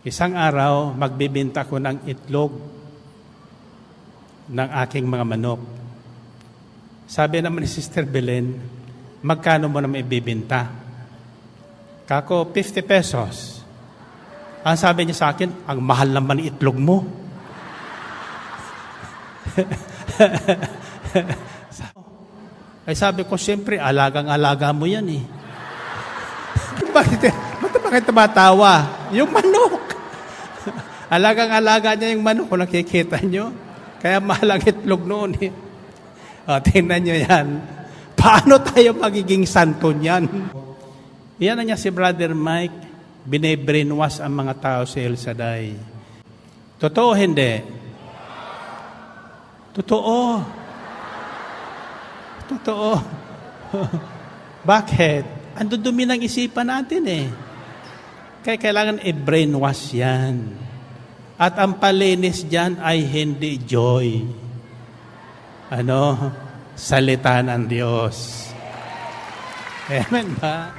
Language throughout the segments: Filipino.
Isang araw, magbibenta ko ng itlog ng aking mga manok. Sabi naman ni Sister Belen, magkano mo naman ibibenta? Kako, 50 pesos. Ang sabi niya sa akin, ang mahal naman ng itlog mo. Ay sabi ko, siyempre, alagang-alaga mo yan eh. Bakit tumatawa? Yung manok. Alagang-alaga niya yung manok, kung nakikita nyo. Kaya mahal ang itlog noon eh. O, tingnan nyo yan. Paano tayo magiging santo niyan? Yan na niya si Brother Mike, bine-brainwash ang mga tao sa El Shaddai. Totoo hindi? Totoo. Totoo. Bakit? Ang dudumi ng isipan natin eh. Kaya kailangan i-brainwash yan. At ang palinis dyan ay hindi joy. Salita ng Diyos. Amen ba?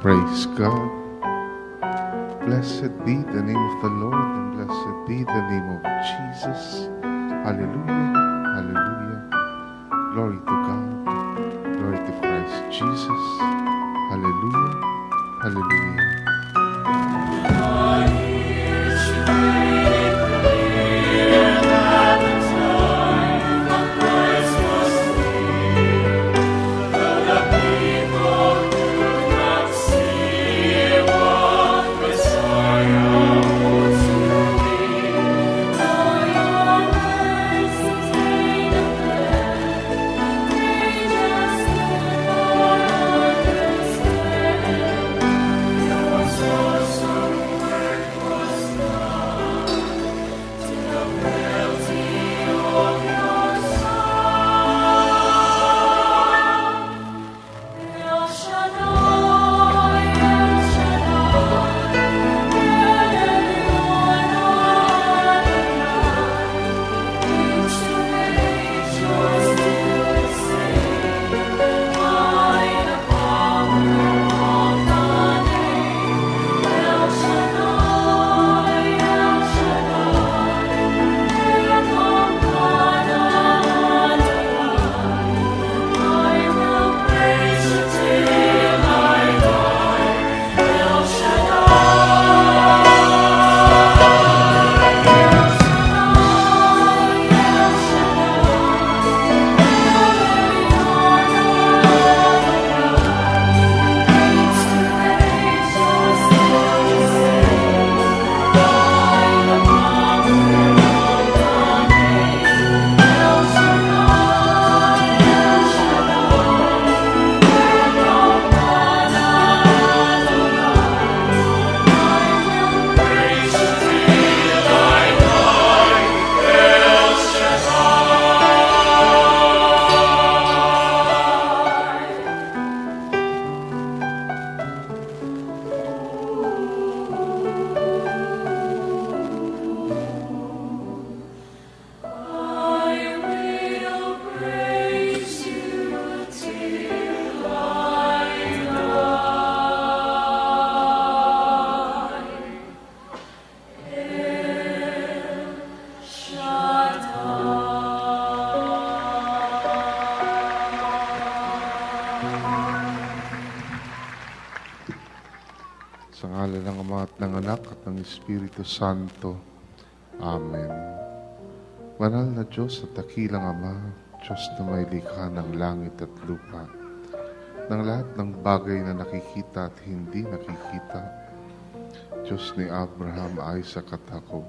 Praise God. Blessed be the name of the Lord, and blessed be the name of Jesus. Hallelujah, hallelujah. Glory to God, glory to Christ Jesus. Hallelujah, hallelujah. ng Anak at ng Espiritu Santo. Amen. Banal na Diyos at dakilang Ama, Diyos na may likha ng langit at lupa, ng lahat ng bagay na nakikita at hindi nakikita, Diyos ni Abraham, Isaac at Jacob.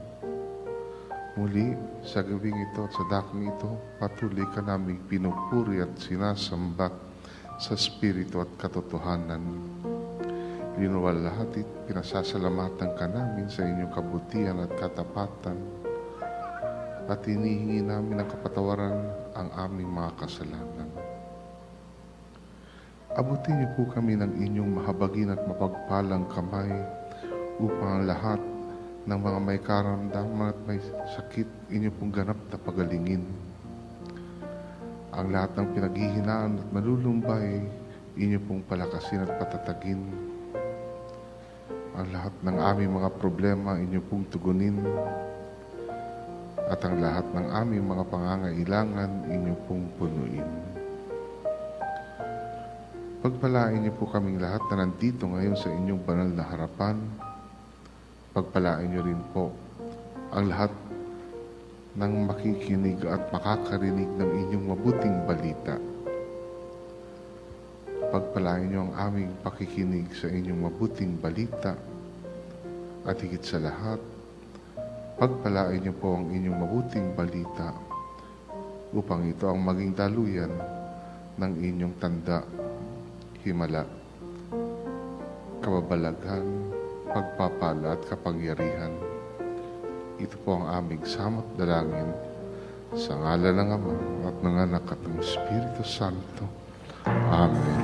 Muli, sa gabing ito at sa dakang ito, patuloy ka naming pinupuri at sinasamba sa Espiritu at katotohanan. Linuwalhati, pinasasalamatan ka namin sa inyong kabutihan at katapatan, at hinihingi namin ang kapatawaran ang aming mga kasalanan. Abutin niyo po kami ng inyong mahabagin at mapagpalang kamay upang ang lahat ng mga may karamdaman at may sakit inyo pong ganap na pagalingin. Ang lahat ng pinaghihinaan at malulumbay inyo pong palakasin at patatagin. Ang lahat ng aming mga problema inyo pong tugunin, at ang lahat ng aming mga pangangailangan inyo pong punuin. Pagpalain niyo po kaming lahat na nandito ngayon sa inyong banal na harapan. Pagpalain niyo rin po ang lahat ng makikinig at makakarinig ng inyong mabuting balita. Pagpalain niyo ang aming pakikinig sa inyong mabuting balita, at higit sa lahat, pagpalain niyo po ang inyong mabuting balita upang ito ang maging daluyan ng inyong tanda, himala, kababalaghan, pagpapala at kapangyarihan. Ito po ang aming samot dalangin sa ngalan ng Ama at ng Anak at ng Espiritu Santo. Amen.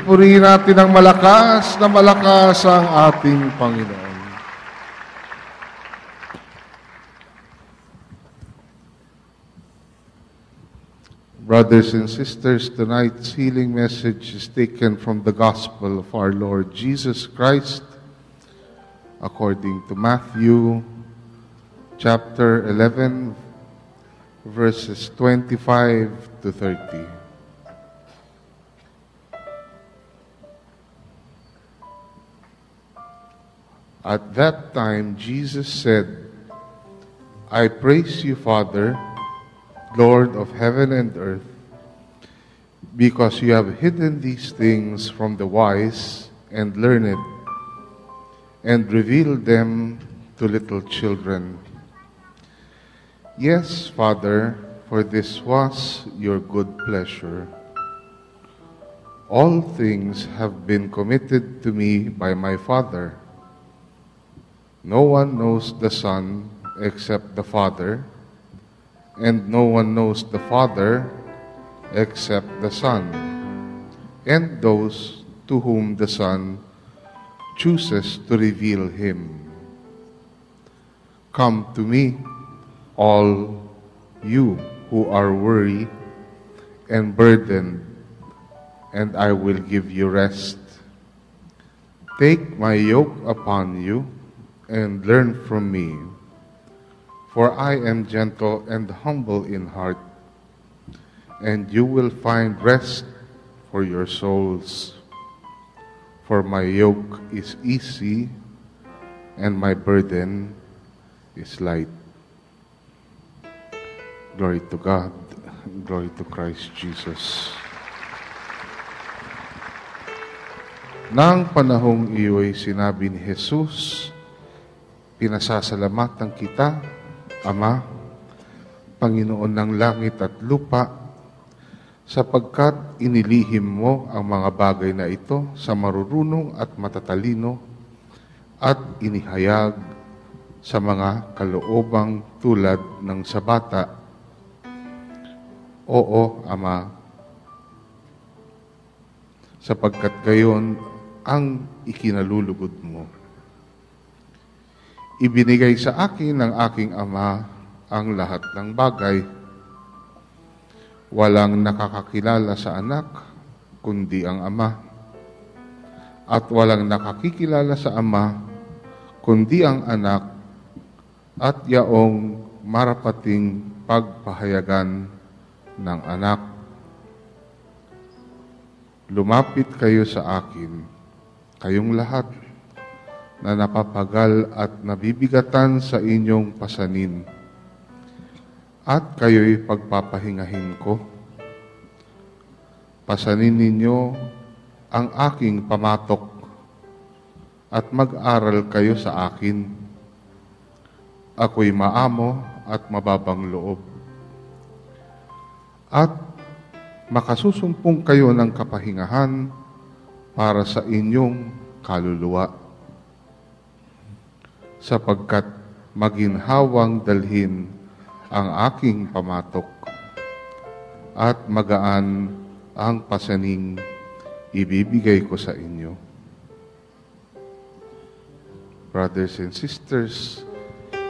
Purihin natin ng malakas na malakas ang ating Panginoon. Brothers and sisters, tonight's healing message is taken from the Gospel of our Lord Jesus Christ according to Matthew chapter 11, verses 25 to 30. At that time, Jesus said, I praise you, Father, Lord of heaven and earth, because you have hidden these things from the wise and learned, and revealed them to little children. Yes, Father, for this was your good pleasure. All things have been committed to me by my Father. No one knows the Son except the Father, and no one knows the Father except the Son, and those to whom the Son chooses to reveal Him. Come to me, all you who are weary and burdened, and I will give you rest. Take my yoke upon you and learn from me, for I am gentle and humble in heart, and you will find rest for your souls. For my yoke is easy and my burden is light. Glory to God. Glory to Christ Jesus. Nang panahong iyo'y sinabi ni Jesus, pinasasalamatan kita, Ama, Panginoon ng langit at lupa, sapagkat inilihim mo ang mga bagay na ito sa marurunong at matatalino at inihayag sa mga kaloobang tulad ng sa bata. Oo, Ama, sapagkat gayon ang ikinalulugod mo. Ibinigay sa akin ng aking Ama ang lahat ng bagay. Walang nakakakilala sa anak, kundi ang Ama. At walang nakakikilala sa Ama, kundi ang anak, at yaong marapating pagpahayagan ng anak. Lumapit kayo sa akin, kayong lahat na napapagal at nabibigatan sa inyong pasanin, at kayo'y pagpapahingahin ko. Pasanin ninyo ang aking pamatok at mag-aral kayo sa akin. Ako'y maamo at mababang loob. At makasusumpong kayo ng kapahingahan para sa inyong kaluluwa, sapagkat maginhawang dalhin ang aking pamatok at magaan ang pasaning ibibigay ko sa inyo. Brothers and sisters,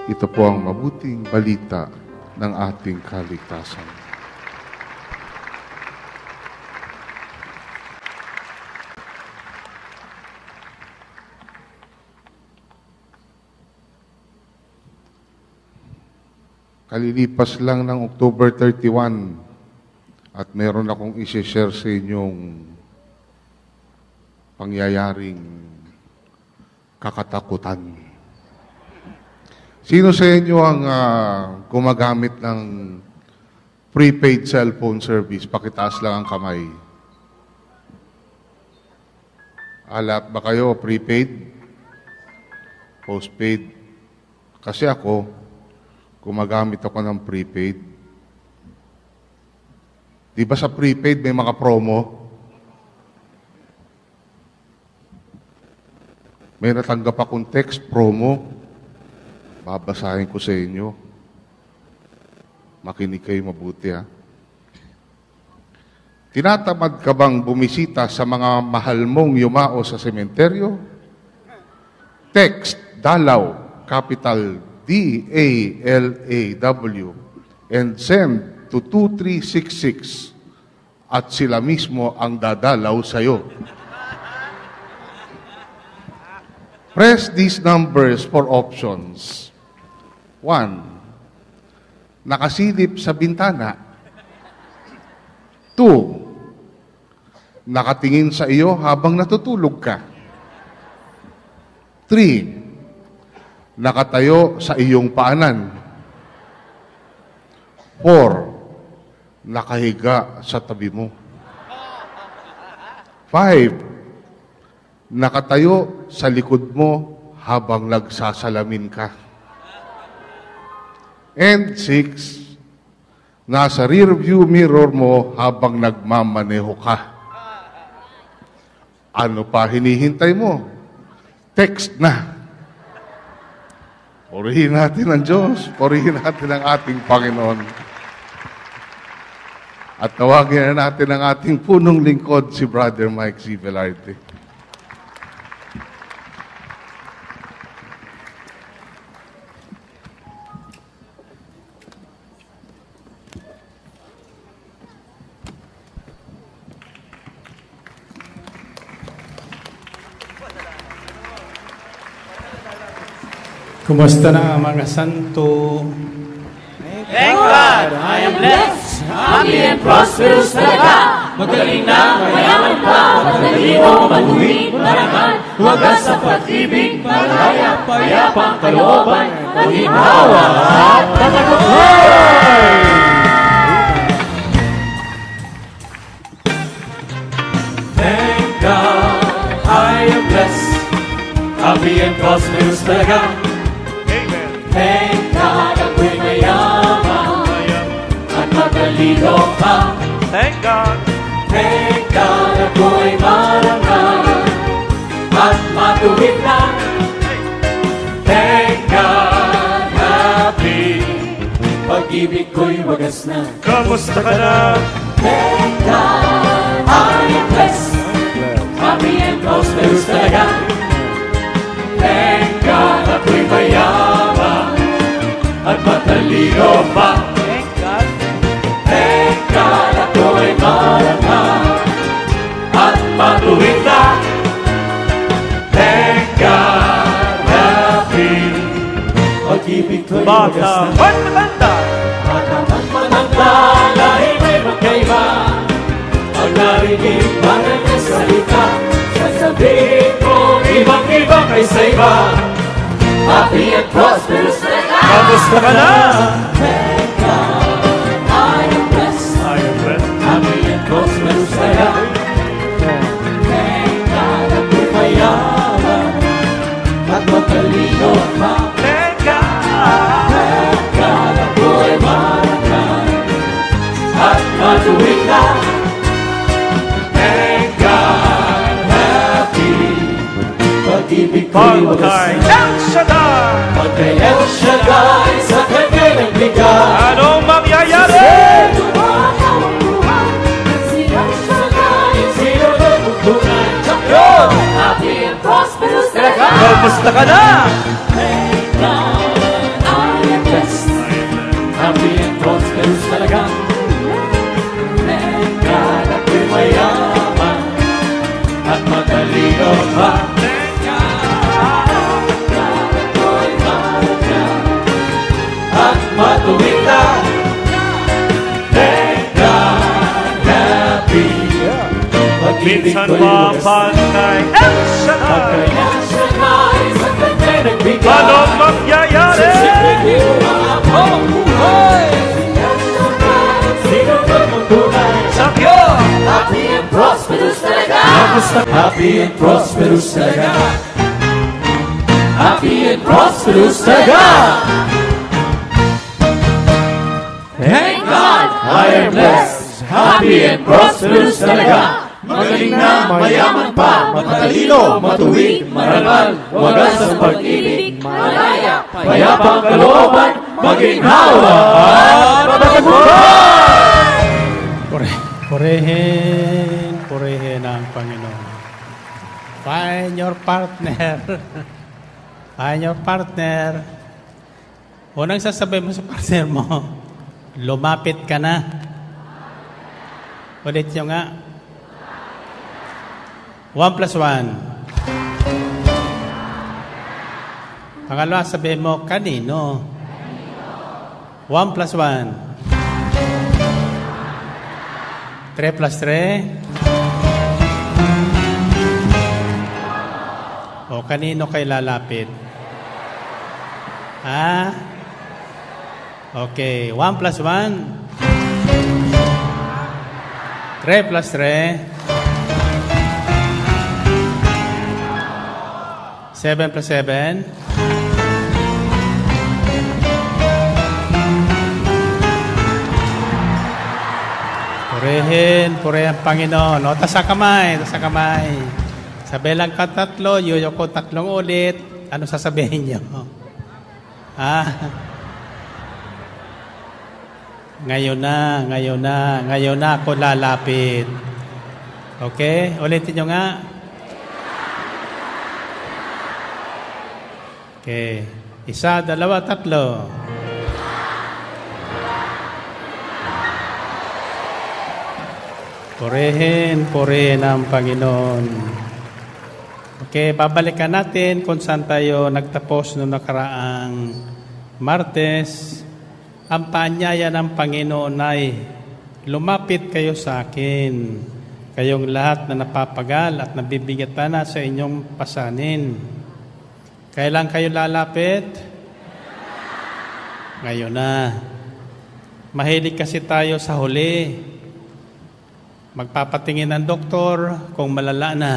ito po ang mabuting balita ng ating kaligtasan. Kalilipas lang ng October 31 at meron akong isi-share sa inyong pangyayaring kakatakutan. Sino sa inyo ang gumagamit ng prepaid cellphone service? Pakitaas lang ang kamay. Alat ba kayo prepaid? Postpaid? Kasi ako, gumagamit ako ng prepaid. Di ba sa prepaid may mga promo? May natanggap akong text, promo. Babasahin ko sa inyo. Makinig kayo mabuti, ha? Tinatamad ka bang bumisita sa mga mahal mong yumao sa sementeryo? Text, dalaw, capital DALAW, and send to 2366 at sila mismo ang dadalaw sa'yo. Press these numbers for options. 1. Nakasilip sa bintana. 2. Nakatingin sa iyo habang natutulog ka. 3. Nakatayo sa iyong paanan. 4. Nakahiga sa tabi mo. 5. Nakatayo sa likod mo habang nagsasalamin ka. And 6. Nasa rear view mirror mo habang nagmamaneho ka. Ano pa hinihintay mo? Text na. Purihin natin ang Diyos. Purihin natin ang ating Panginoon. At tawagin na natin ang ating punong lingkod, si Brother Mike C. Velarde. Kumusta na mga santo? Thank God, I am blessed, happy and prosperous talaga. Magaling na, mayaman pa, matalino, maluwing, marangal, wagas sa pag-ibig, malaya, payapang kalooban, maginhawa at patagumpay. Thank God, I am blessed, happy and prosperous talaga. Thank God, ako'y mayaman at matalino pa. Thank God. Thank God, ako'y marangal at matuwid na. Thank God, happy, pag-ibig ko'y wagas na. Kamusta ka na? Thank God, I am blessed, happy and prosperous talaga. Thank God, ako'y mayaman at matalino pa. Thank God. Thank God, ako'y marangal at matuwid na. Thank God, happy, pag-ibig ko'y wagas Bata, na. matanda. At matanda, lahi may magkaiba. Pag narinig banal na salita, sasabihin ko ibang-iba kaysa iba. Happy and prosperous talaga. Kamusta ka na? Thank God, I am blessed, I am blessed. happy and prosperous talaga. Thank God, ako'y mayaman at matalino pa. Thank God. Thank God, ako'y marangal at matuwid na. Thank God, happy, pag-ibig ko'y wagas Pagkay na. El Shaddai. Pagkay El Shaddai sa kanya nagbigay. Anong mangyayari? Sino ba ang buhay? Si El Shaddai, sino ba ang tunay? Champion! Happy and prosperous talaga. Kamusta ka na? Thank God, I am blessed, happy and prosperous talaga. Thank God, ako'y mayaman at matalino pa. Thank God. Ako'y marangal at matuwid na. Thank God, happy, pag-ibig Minsan ko'y pa wagas na. pagkay El Shaddai. Pagkay El Shaddai sa kanya nagbigay. Anong mangyayari? Sino ang akong buhay? Si El Shaddai, sino ba ang tunay? Champion! Happy and prosperous talaga. Happy and prosperous talaga. Happy and prosperous talaga. Thank God, I am blessed. Happy and prosperous talaga. Magaling na, mayaman pa, matalino, matuwid, marangal, wagas sa pag-ibig, malaya, payapang kalooban, maginhawa at matagumpay. Purihin ang Panginoon. Find your partner. Find your partner. Unang sasabihin mo sa partner mo, lumapit ka na. Ulit nyo nga. 1 plus 1. Pangalawa, sabihin mo, kanino? 1 plus 1. 3 plus 3. O, kanino kayo lalapit? Ah? Okay. 1 plus 1. 3 plus 3. 7 plus 7. Purihin ang Panginoon. O, tasa kamay. Sabi lang ka tatlo, yuyo ko tatlong ulit. Ano sasabihin niyo? Ngayon na ako lalapit. Okay? Ulitin nyo nga. Okay. 1, 2, 3. Purihin ang Panginoon. Okay, babalikan natin kung saan tayo nagtapos noong nakaraang Martes. Ang paanyaya ng Panginoon ay, lumapit kayo sa akin, kayong lahat na napapagal at nabibigatan na sa inyong pasanin. Kailan kayo lalapit? Ngayon na. Mahilig kasi tayo sa huli. Magpapatingin ng doktor kung malala na.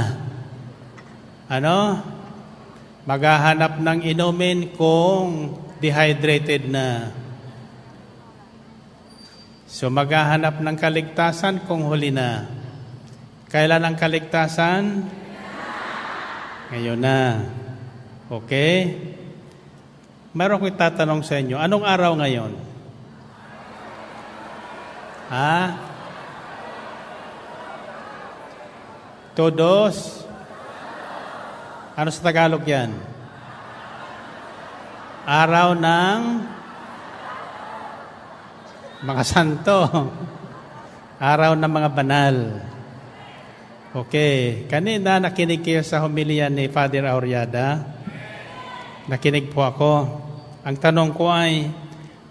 Maghahanap ng inumin kung dehydrated na. So maghahanap ng kaligtasan kung huli na. Kailan ang kaligtasan? Ngayon na. Okay? Meron ko itatanong sa inyo. Anong araw ngayon? Todos? Ano sa Tagalog yan? Araw ng mga santo. Araw ng mga banal. Okay. Kanina nakinig kayo sa homilya ni Father Auriada. Nakinig po ako. Ang tanong ko ay,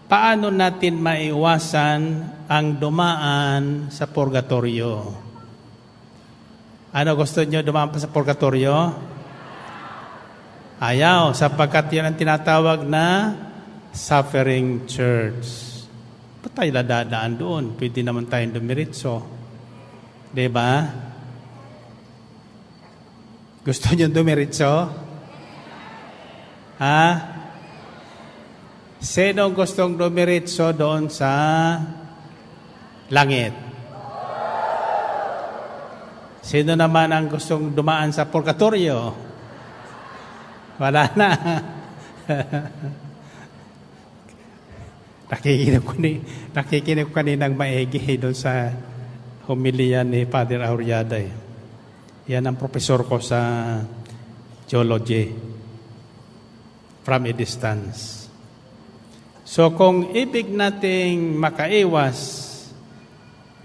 paano natin maiwasan ang dumaan sa purgatorio? Ano gusto niyo, dumaan pa sa purgatorio? Ayaw, sapagkat yan ang tinatawag na suffering church. Ba't tayo dadaan doon? Pwede naman tayong dumiritso. Diba? Gusto niyo dumiritso? Sino gustong dumiritso doon sa langit? Sino naman ang gustong dumaan sa purgatorio? Wala na. Nakikinig ko kaninang maigi doon sa homilya ni Father Auriada. Yan ang profesor ko sa geology from a distance. So kung ibig nating makaiwas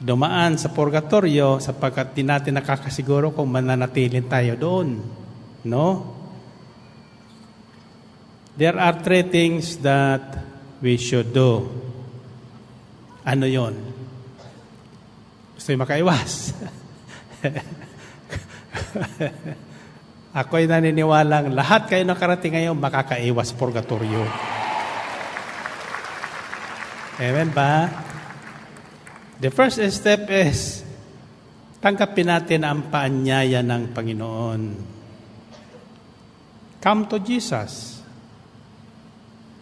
dumaan sa purgatorio, sapagkat di natin nakakasiguro kung mananatiling tayo doon, no? There are 3 things that we should do. Ano yon? Gusto yung makaiwas? Ako'y naniniwalang lahat kayo nakarating ngayon makakaiwas purgatorio. Amen ba? The first step is tanggapin natin ang paanyaya ng Panginoon. Come to Jesus.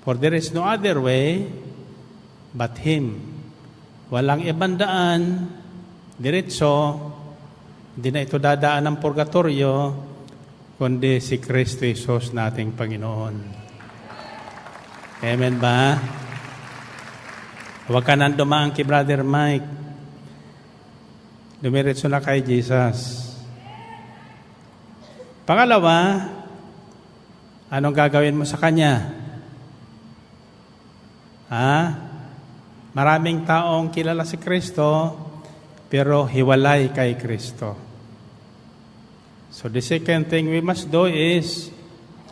For there is no other way but Him. Walang ibang daan, diretso, hindi na ito dadaan ng purgatorio, kundi si Kristo Jesus nating Panginoon. Amen ba? Huwag ka nang dumaan kay Brother Mike. Dumiretso na kay Jesus. Pangalawa, anong gagawin mo sa Kanya? Maraming taong kilala si Kristo, pero hiwalay kay Kristo. So the second thing we must do is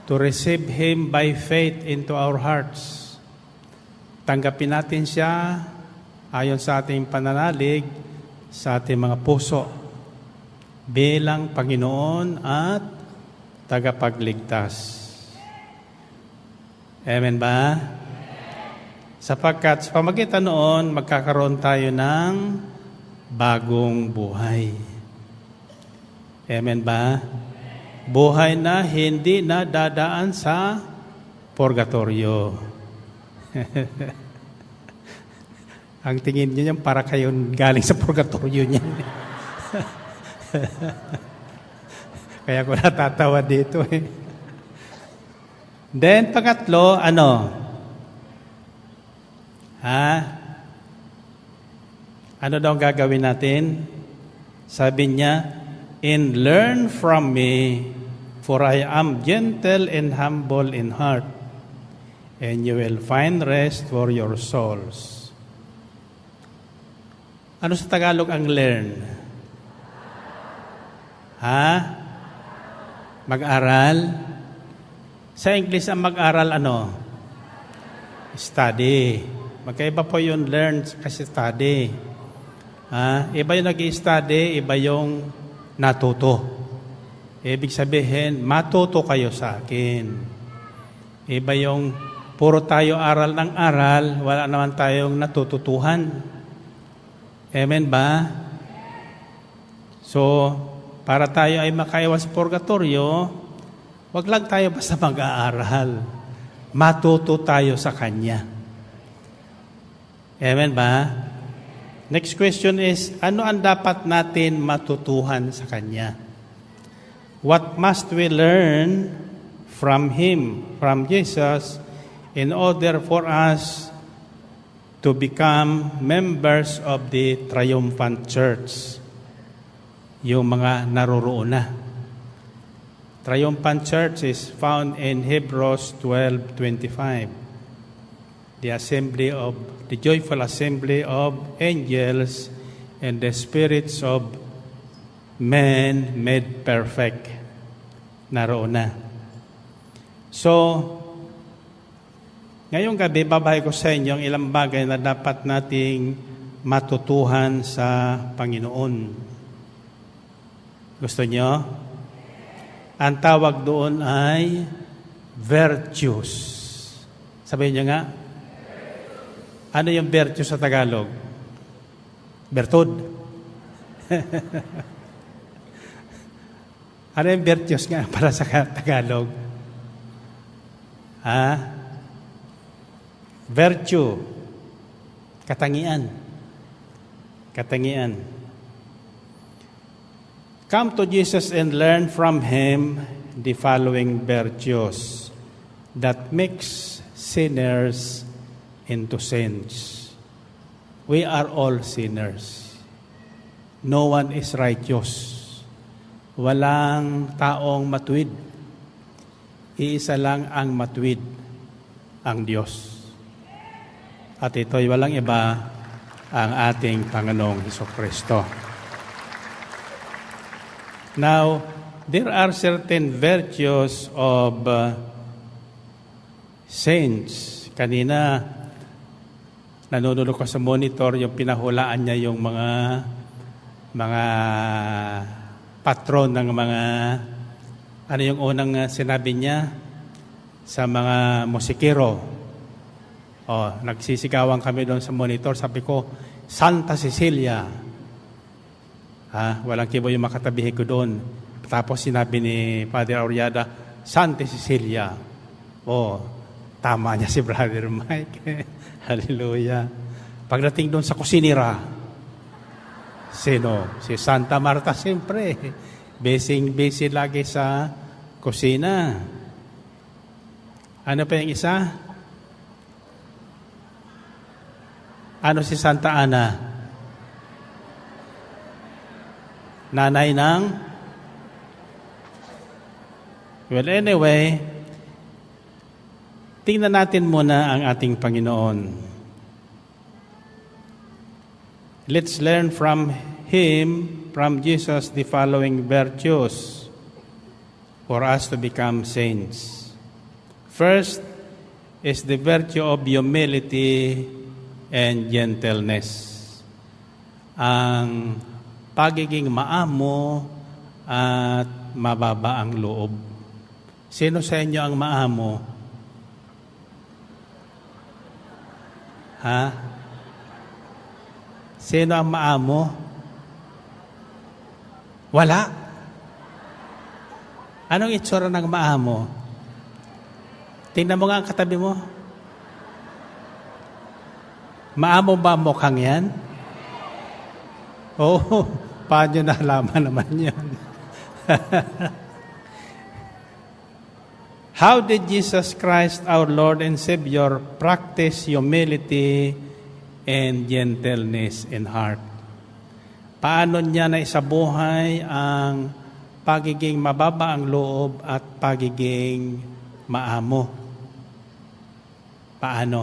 to receive Him by faith into our hearts. Tanggapin natin siya ayon sa ating pananalig, sa ating mga puso, bilang Panginoon at tagapagligtas. Amen ba? Sapagkat sa pamagitan noon, magkakaroon tayo ng bagong buhay. Amen ba? Buhay na hindi na dadaan sa purgatorio. Ang tingin niyo yan, para kayo galing sa purgatorio niyan. Kaya ko natatawa dito eh. Then, pangatlo, ano? Ano daw ang gagawin natin? Sabi niya, "And learn from me, for I am gentle and humble in heart, and you will find rest for your souls." Ano sa Tagalog ang learn? Mag-aral? Sa English ang mag-aral ano? Study. Magkaiba po yung learn kasi study. Iba yung nag-i-study, iba yung natuto. Ibig sabihin, matuto kayo sa akin. Iba yung puro tayo aral ng aral, wala naman tayong natututuhan. Amen ba? So, para tayo ay makaiwas sa purgatorio, wag lang tayo basta mag-aaral. Matuto tayo sa Kanya. Amen ba? Next question is, ano ang dapat natin matutuhan sa Kanya? What must we learn from Him, from Jesus, in order for us to become members of the triumphant church? Yung mga naroroon na. Triumphant church is found in Hebrews 12:25. The joyful assembly of angels and the spirits of men made perfect. Naroon na. So, ngayong gabi, babahay ko sa inyo ang ilang bagay na dapat nating matutuhan sa Panginoon. Gusto nyo? Ang tawag doon ay virtues. Sabihin nyo nga, ano yung virtues sa Tagalog? Bertud. Ano yung virtues nga para sa Tagalog? Virtue. Katangian. Katangian. Come to Jesus and learn from Him the following virtues that makes sinners into saints. We are all sinners. No one is righteous. Walang taong matuwid. Iisa lang ang matuwid, ang Diyos. At ito'y walang iba, ang ating Panginoong Hesukristo. Now, there are certain virtues of saints. Kanina, nanonood ko sa monitor yung pinahulaan niya yung mga patron ng mga, ano yung unang sinabi niya sa mga musikero. Nagsisigawan kami doon sa monitor. Sabi ko, Santa Cecilia. Walang kibo yung makatabihin ko doon. Tapos sinabi ni Father Auriada, Santa Cecilia. Tama niya si Brother Mike. Hallelujah. Pagdating doon sa kusinira, sino? Si Santa Marta siyempre. Busy lagi sa kusina. Ano pa yung isa? Ano si Santa Ana? Nanay ng? Well, anyway, tingnan natin muna ang ating Panginoon. Let's learn from Him, from Jesus, the following virtues for us to become saints. First is the virtue of humility and gentleness. Ang pagiging maamo at mababa ang loob. Sino sa inyo ang maamo? Sino ang maamo? Wala. Anong itsura ng maamo? Tingnan mo nga ang katabi mo. Maamo ba mukhang yan? Paano nalaman naman yan? How did Jesus Christ, our Lord and Savior, practice humility and gentleness in heart? Paano niya na isabuhay ang pagiging mababa ang loob at pagiging maamo? Paano?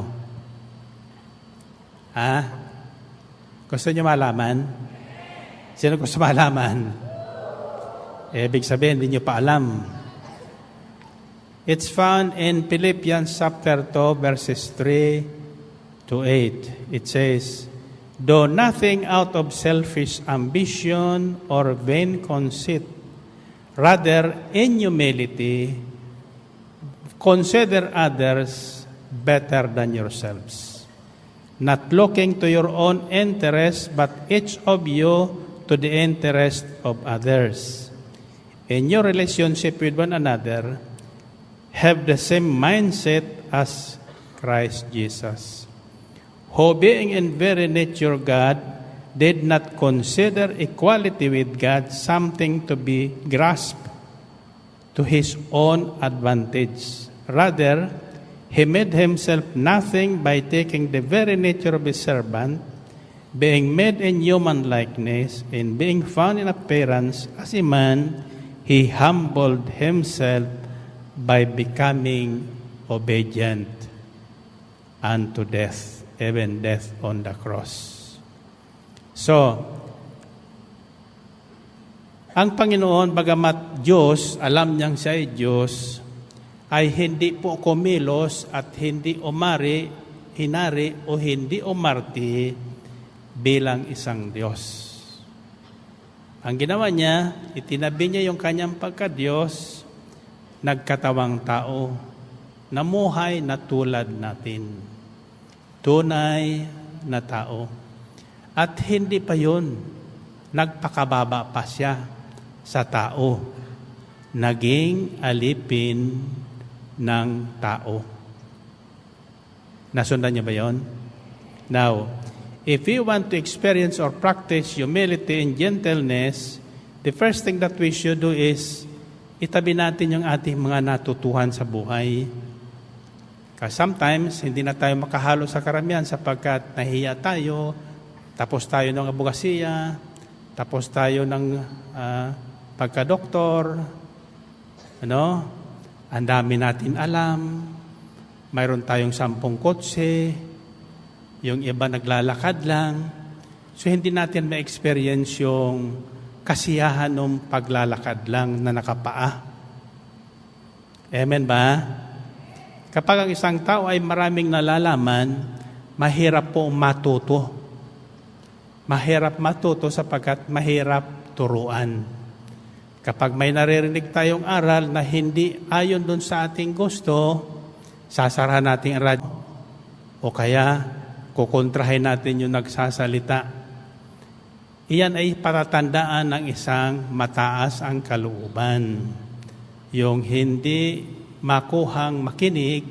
Gusto niyo malaman? Sino gusto malaman? Ibig sabihin, hindi niyo pa alam. It's found in Philippians chapter 2, verses 3 to 8. It says, "Do nothing out of selfish ambition or vain conceit. Rather, in humility, consider others better than yourselves, not looking to your own interest, but each of you to the interest of others. In your relationship with one another, have the same mindset as Christ Jesus, who being in very nature God, did not consider equality with God something to be grasped to his own advantage. Rather, he made himself nothing by taking the very nature of a servant, being made in human likeness, and being found in appearance as a man, he humbled himself by becoming obedient unto death, even death on the cross." So, ang Panginoon, bagamat Diyos, alam niyang siya ay Diyos, ay hindi po kumilos at hindi hinari o hindi umarte bilang isang Diyos. Ang ginawa niya, itinabi niya yung kanyang pagka-Diyos, nagkatawang tao, namuhay na tulad natin. Tunay na tao. At hindi pa yun, nagpakababa pa siya sa tao. Naging alipin ng tao. Nasundan niyo ba yun? Now, if we want to experience or practice humility and gentleness, the first thing that we should do is itabi natin yung ating mga natutuhan sa buhay. Kasi sometimes, hindi na tayo makahalo sa karamihan sapagkat nahiya tayo, tapos tayo ng abogasiya, tapos tayo ng pagka-doktor, ang dami natin alam, mayroon tayong 10 kotse, yung iba naglalakad lang, so hindi natin ma-experience yung kasiyahan ng paglalakad lang na nakapaa. Amen ba? Kapag ang isang tao ay maraming nalalaman, mahirap po matuto. Mahirap matuto sapagkat mahirap turuan. Kapag may naririnig tayong aral na hindi ayon dun sa ating gusto, sasarahan natin ang radyo. O kaya, kukontrahin natin yung nagsasalita. Iyan ay patatandaan ng isang mataas ang kalooban. Yung hindi makuhang makinig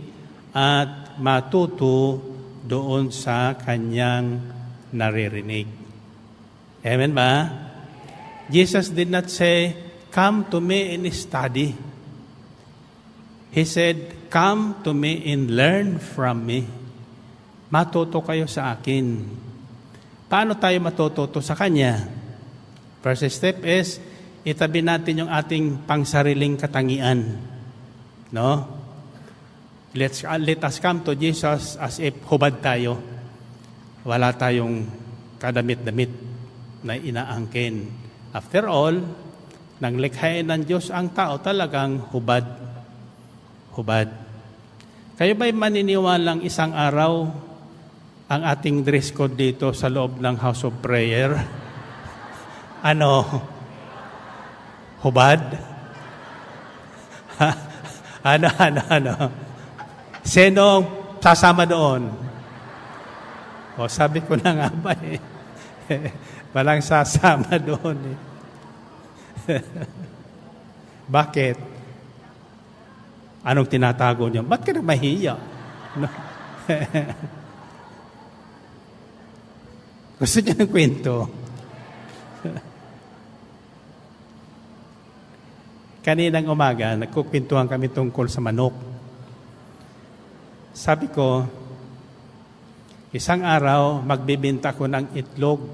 at matuto doon sa kanyang naririnig. Amen ba? Jesus did not say, "Come to me and study." He said, "Come to me and learn from me." Matuto kayo sa akin. Paano tayo matututo sa Kanya? First step is, itabi natin yung ating pangsariling katangian. No? Let us come to Jesus as if hubad tayo. Wala tayong kadamit-damit na inaangkin. After all, nang likhain ng Diyos ang tao, talagang hubad. Hubad. Kayo ba'y maniniwalang isang araw ang ating dress code dito sa loob ng House of Prayer? Hubad? Ano? Sinong sasama doon? O, sabi ko na nga ba eh. Walang sasama doon eh. Bakit? Anong tinatago niyo? Ba't ka na mahiya? No? Gusto niya ng kwento? Kaninang umaga, nagkukwentuhan kami tungkol sa manok. Sabi ko, isang araw, magbibenta ko ng itlog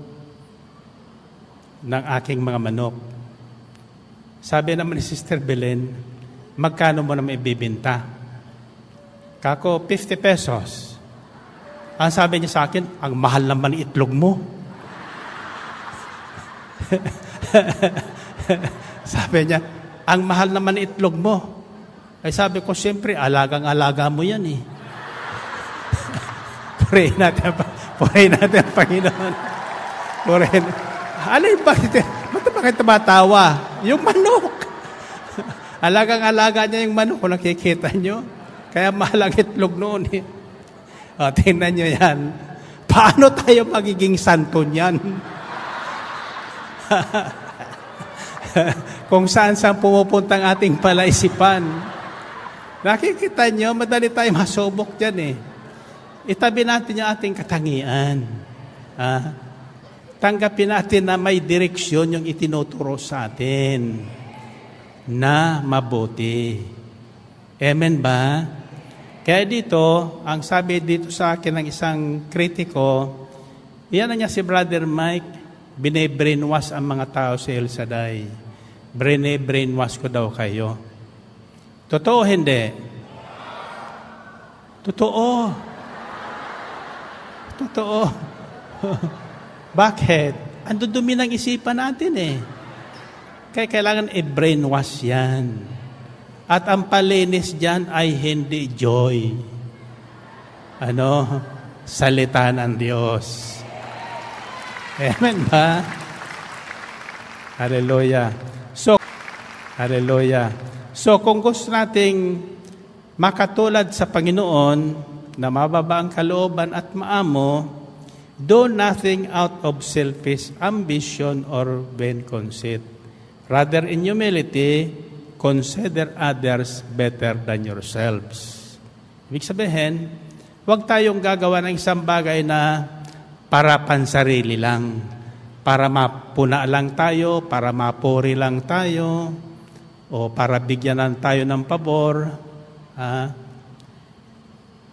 ng aking mga manok. Sabi naman ni Sister Belen, magkano mo naman ibibenta? Kako, 50 pesos. Ang sabi niya sa akin, ang mahal naman ng itlog mo. Sabi niya, ang mahal naman ng itlog mo. Ay sabi ko, siyempre, alagang-alaga mo yan eh. Purihin natin ang Panginoon. Purihin. Alay, bakit tumatawa? Yung manok. Alagang-alaga niya yung manok, kung nakikita nyo. Kaya mahal ang itlog noon eh. O, tingnan nyo yan. Paano tayo magiging santo niyan? Kung saan pumupunta ang ating palaisipan. Nakikita nyo, madali tayo masubok dyan eh. Itabi natin yung ating katangian. Tanggapin natin na may direksyon yung itinuturo sa atin na mabuti. Amen ba? Kaya dito, ang sabi dito sa akin ng isang kritiko, iyan na niya si Brother Mike, bine-brainwash ang mga tao sa El Shaddai. Brainwash ko daw kayo. Totoo hindi? Totoo. Bakit? Ang dudumi ng isipan natin eh. Kaya kailangan i-brainwash yan. At ang palinis dyan ay hindi joy. Salita ng Diyos. Amen ba? Hallelujah. So kung gusto nating makatulad sa Panginoon na mababa ang kalooban at maamo, do nothing out of selfish ambition or vain conceit. Rather in humility, consider others better than yourselves. Ibig sabihin, huwag tayong gagawa ng isang bagay na para pansarili lang, para mapuna lang tayo, para mapuri lang tayo, o para bigyanan tayo ng pabor.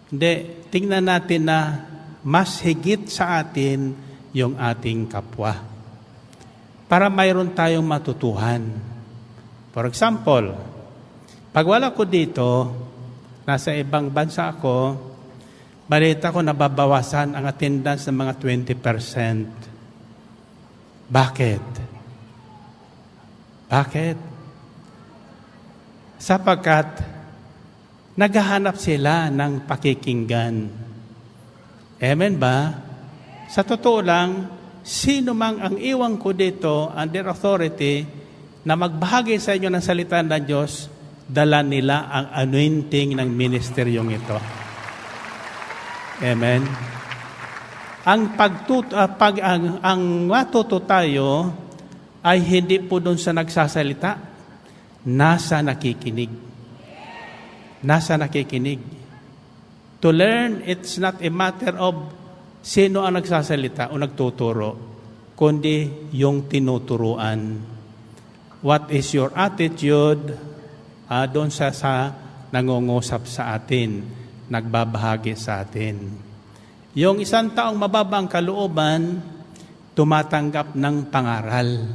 Hindi, tingnan natin na mas higit sa atin yung ating kapwa. Para mayroon tayong matutuhan. For example, pag wala ko dito, nasa ibang bansa ako, balita ko nababawasan ang attendance ng mga 20%. Bakit? Sapagkat naghahanap sila ng pakikinggan. Amen ba? Sa totoo lang, sino mang ang iwan ko dito under authority na magbahagi sa inyo ng salita ng Diyos, dala nila ang anointing ng ministeryong ito. Amen. Ang matuto tayo ay hindi po doon sa nagsasalita, nasa nakikinig. To learn, it's not a matter of sino ang nagsasalita o nagtuturo, kundi yung tinuturuan. What is your attitude doon sa nangungusap sa atin, nagbabahagi sa atin? Yung isang taong mababang kalooban, tumatanggap ng pangaral.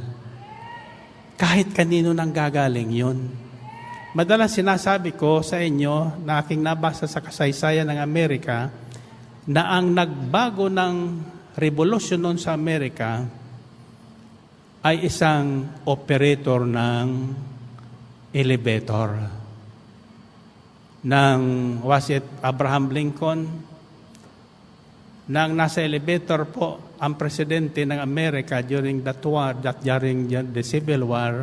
Kahit kanino nang gagaling yun. Madalas sinasabi ko sa inyo na aking nabasa sa kasaysayan ng Amerika na ang nagbago ng revolusyon noon sa Amerika ay isang operator ng elevator. Was it Abraham Lincoln? Nang nasa elevator po ang presidente ng Amerika during the Civil War,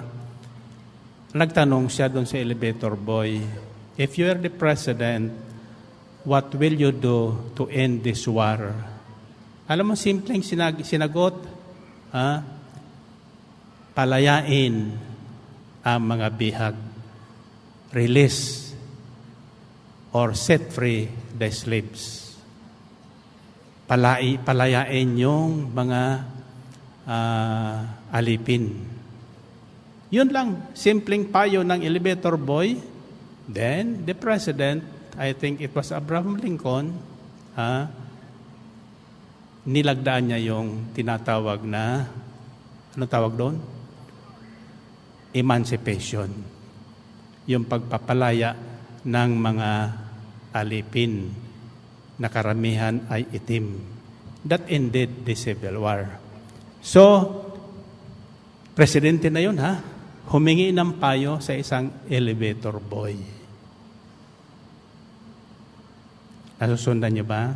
nagtanong siya doon sa elevator boy, if you are the president, what will you do to end this war? Alam mo, simpleng sinagot, palayain ang mga bihag, release or set free the slaves. Palayain yung mga alipin. Yun lang, simpleng payo ng elevator boy. Then, the president, I think it was Abraham Lincoln, nilagdaan niya yung tinatawag na, ano tawag doon? Emancipation. Yung pagpapalaya ng mga alipin na karamihan ay itim. That ended the Civil War. So, presidente na yun humingi ng payo sa isang elevator boy. Nasusundan niyo ba?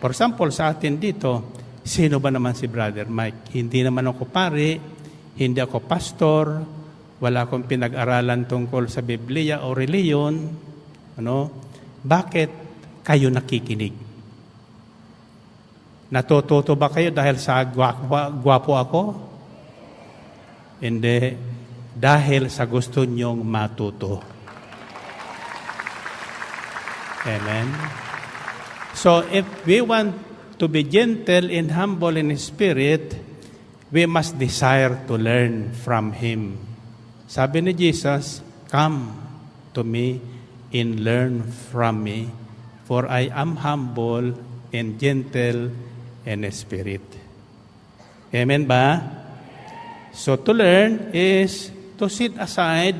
For example, sa atin dito, sino ba naman si Brother Mike? Hindi naman ako pare, hindi ako pastor, wala akong pinag-aralan tungkol sa Biblia o reliyon. Bakit kayo nakikinig? Natututo ba kayo dahil sa gwapo ako? Hindi. Dahil sa gusto nyong matuto. Amen? So, if we want to be gentle and humble in spirit, we must desire to learn from Him. Sabi ni Jesus, "Come to me and learn from me, for I am humble and gentle in spirit." Amen ba? So to learn is to set aside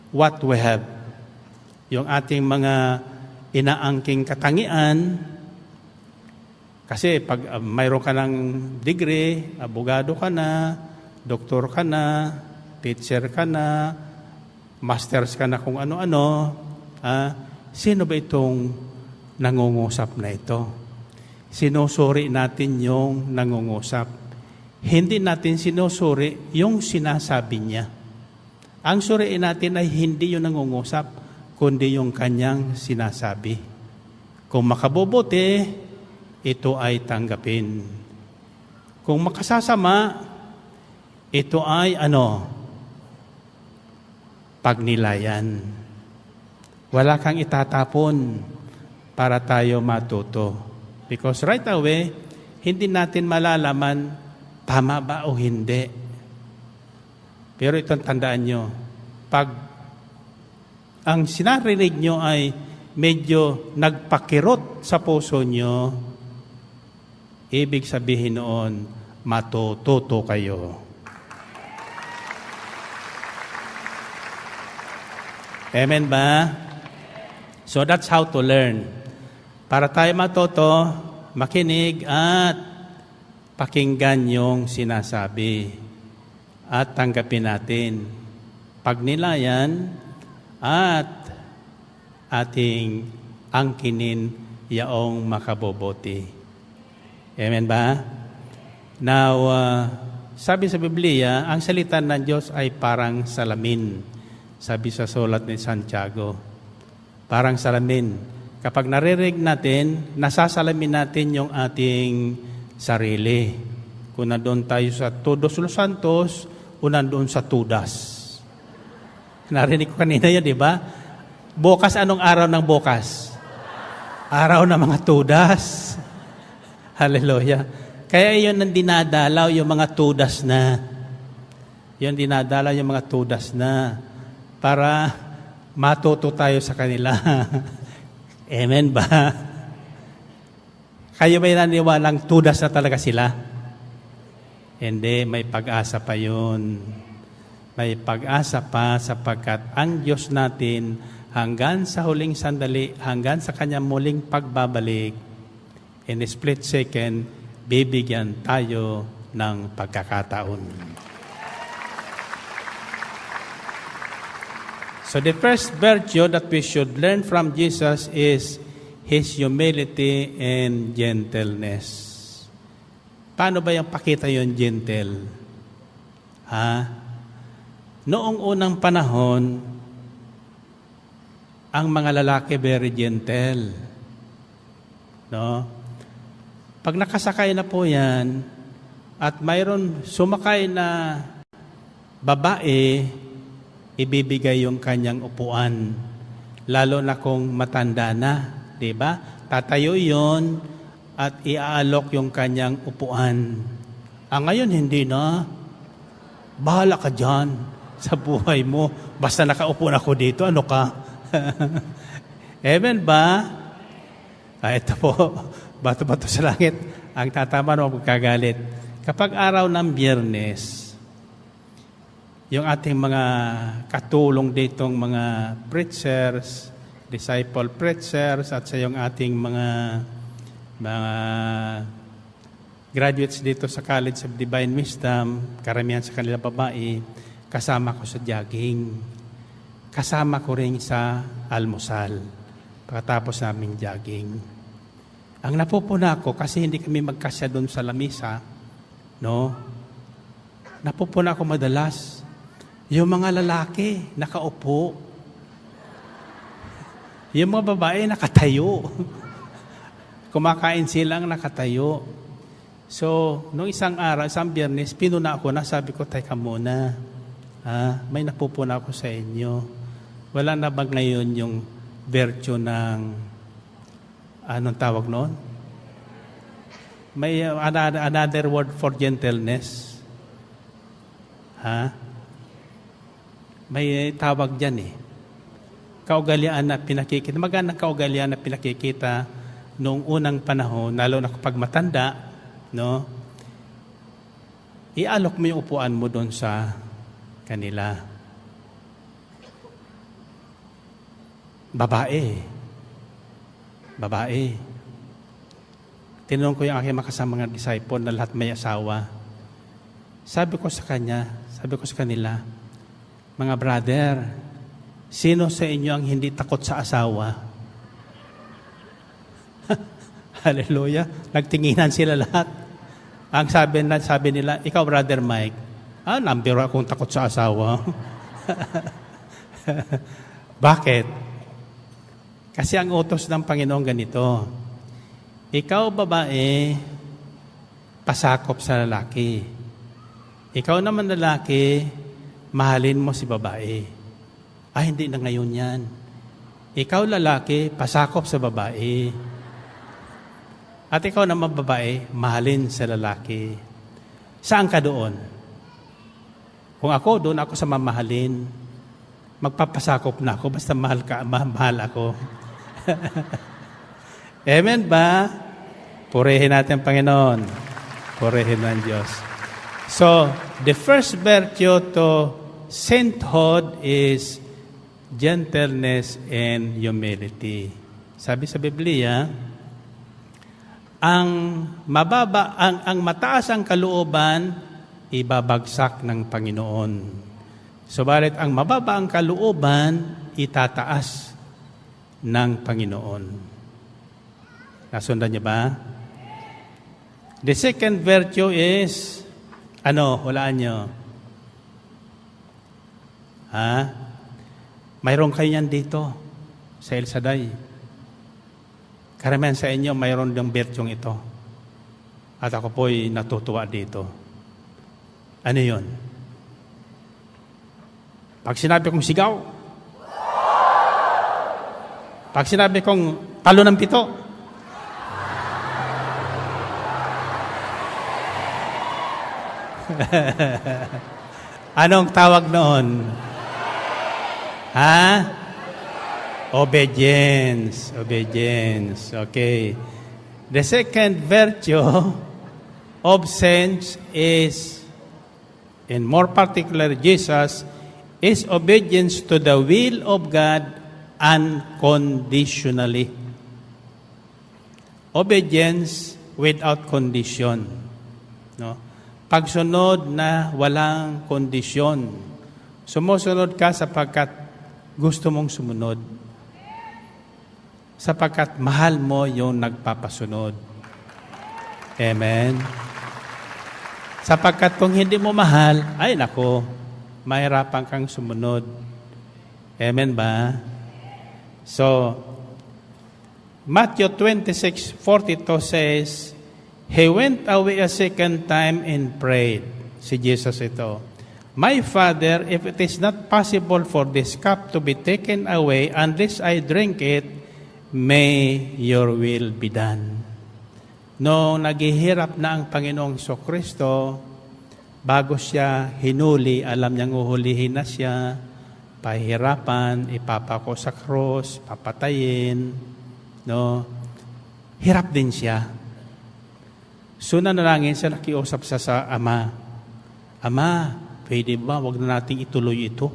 what we have. Yung ating mga inaangking katangian. Kasi pag mayroon ka ng degree, abogado ka na, doktor ka na, teacher ka na, masters ka na kung ano-ano, sino ba itong nangungusap na ito? Sinusuri natin yung nangungusap. Hindi natin sinusuri yung sinasabi niya. Ang suriin natin ay hindi yung nangungusap, kundi yung kanyang sinasabi. Kung makabubuti, ito ay tanggapin. Kung makasasama, ito ay pagnilayan. Wala kang itatapon para tayo matuto. Because right away, hindi natin malalaman tama ba o hindi. Pero itong tandaan nyo, pag ang sinarinig nyo ay medyo nagpakirot sa puso nyo, ibig sabihin noon, matututo kayo. Amen ba? So that's how to learn. Para tayo matuto, makinig at pakinggan yung sinasabi at tanggapin natin. Pagnilayan at ating angkinin yaong makabobote. Amen ba? Now, sabi sa Biblia, ang salita ng Diyos ay parang salamin. Sabi sa sulat ni Santiago, parang salamin. Kapag naririnig natin, nasasalamin natin yung ating sarili. Kung nandun tayo sa Todos los Santos, o nandun sa Tudas. Narinig ko kanina yun, di ba? Bukas, anong araw ng bukas? Araw ng mga Tudas. Hallelujah. Kaya yun ang dinadalaw yung mga Tudas na. Yun dinadalaw yung mga Tudas na. Para matuto tayo sa kanila. Amen ba? Kayo ba'y naniwalang Tudas na talaga sila? Hindi, may pag-asa pa yun. May pag-asa pa sapagkat ang Diyos natin hanggang sa huling sandali, hanggang sa kanyang muling pagbabalik, in a split second, bibigyan tayo ng pagkakataon. So the first virtue that we should learn from Jesus is His humility and gentleness. Paano ba yung pakita yung gentle? Noong unang panahon, ang mga lalaki very gentle. No? Pag nakasakay na po yan, at mayroon sumakay na babae, ibibigay yung kanyang upuan. Lalo na kung matanda na. Diba? Tatayo yon at iaalok yung kanyang upuan. Ngayon, hindi na. bahala ka dyan sa buhay mo. Basta nakaupo na ako dito, ano ka? Amen ba? Ito po, bato-bato sa langit. Ang tatama na magkagalit. Kapag araw ng Biyernes, yung ating mga katulong ditong mga preachers, disciple preachers, at sa yung ating mga graduates dito sa College of Divine Wisdom, karamihan sa kanila babae, kasama ko sa jogging. Kasama ko rin sa almusal. Pagkatapos naming jogging. Ang napupuna ko, kasi hindi kami magkasya doon sa lamisa, no? Napupuna ko madalas. Yung mga lalaki, nakaupo. Yung mga babae, nakatayo. Kumakain silang nakatayo. So, nung isang araw, isang Biyernes, pinuna ako na, sabi ko, teka muna. May napupuna ako sa inyo. Wala na ba ngayon yung virtue ng, anong tawag noon? May another word for gentleness. May tawag dyan eh. Kaugalian na pinakikita. Magandang kaugalian na pinakikita noong unang panahon, lalo na kapag matanda, no? Ialok mo yung upuan mo doon sa kanila. Babae. Tinanong ko yung aking mga disciple na lahat may asawa. Sabi ko sa kanila, mga brother, sino sa inyo ang hindi takot sa asawa? Hallelujah. Nagtinginan sila lahat. Ang sabi nila, ikaw brother Mike, number akong takot sa asawa. Bakit? Kasi ang utos ng Panginoon ganito, ikaw babae, pasakop sa lalaki. Ikaw naman lalaki, mahalin mo si babae. Hindi na ngayon yan. Ikaw lalaki, pasakop sa babae. At ikaw naman babae, mahalin sa lalaki. Saan ka doon? Kung ako, doon ako sa mamahalin. Magpapasakop na ako, basta mahal ako. Amen ba? Purihin natin ang Panginoon. Purihin ng Diyos. So, the first virtue to sainthood is gentleness and humility. Sabi sa Biblia, ang mataas ang kalooban, ibabagsak ng Panginoon. Subalit ang mababa ang kalooban, itataas ng Panginoon. Nasundan niyo ba? The second virtue is, hulaan niyo? Mayroon kayo yan dito sa El Shaddai. Karamihan sa inyo, mayroon yung virtue ito. At ako po'y natutuwa dito. Ano yun? Pag sinabi kong sigaw, pag sinabi kong talo ng pito, anong tawag noon? Obedience. Okay. The second virtue of saints is, and more particular Jesus, is obedience to the will of God unconditionally. Obedience without condition. No? Pagsunod na walang kondisyon. Sumusunod ka sapagkat gusto mong sumunod. Sapagkat mahal mo yung nagpapasunod. Amen. Sapagkat kung hindi mo mahal, ay nako, mahirapan kang sumunod. Amen ba? So, Matthew 26:42 says, He went away a second time and prayed. Si Jesus ito. My Father, if it is not possible for this cup to be taken away unless I drink it, may your will be done. Noong naghihirap na ang Panginoong Kristo, Bago siya hinuli, alam niyang uhulihin na siya, pahirapan, ipapako sa cross, papatayin, no? Hirap din siya. So nanalangin siya, nakiusap siya sa Ama. Ama, pwede ba, wag na nating ituloy ito?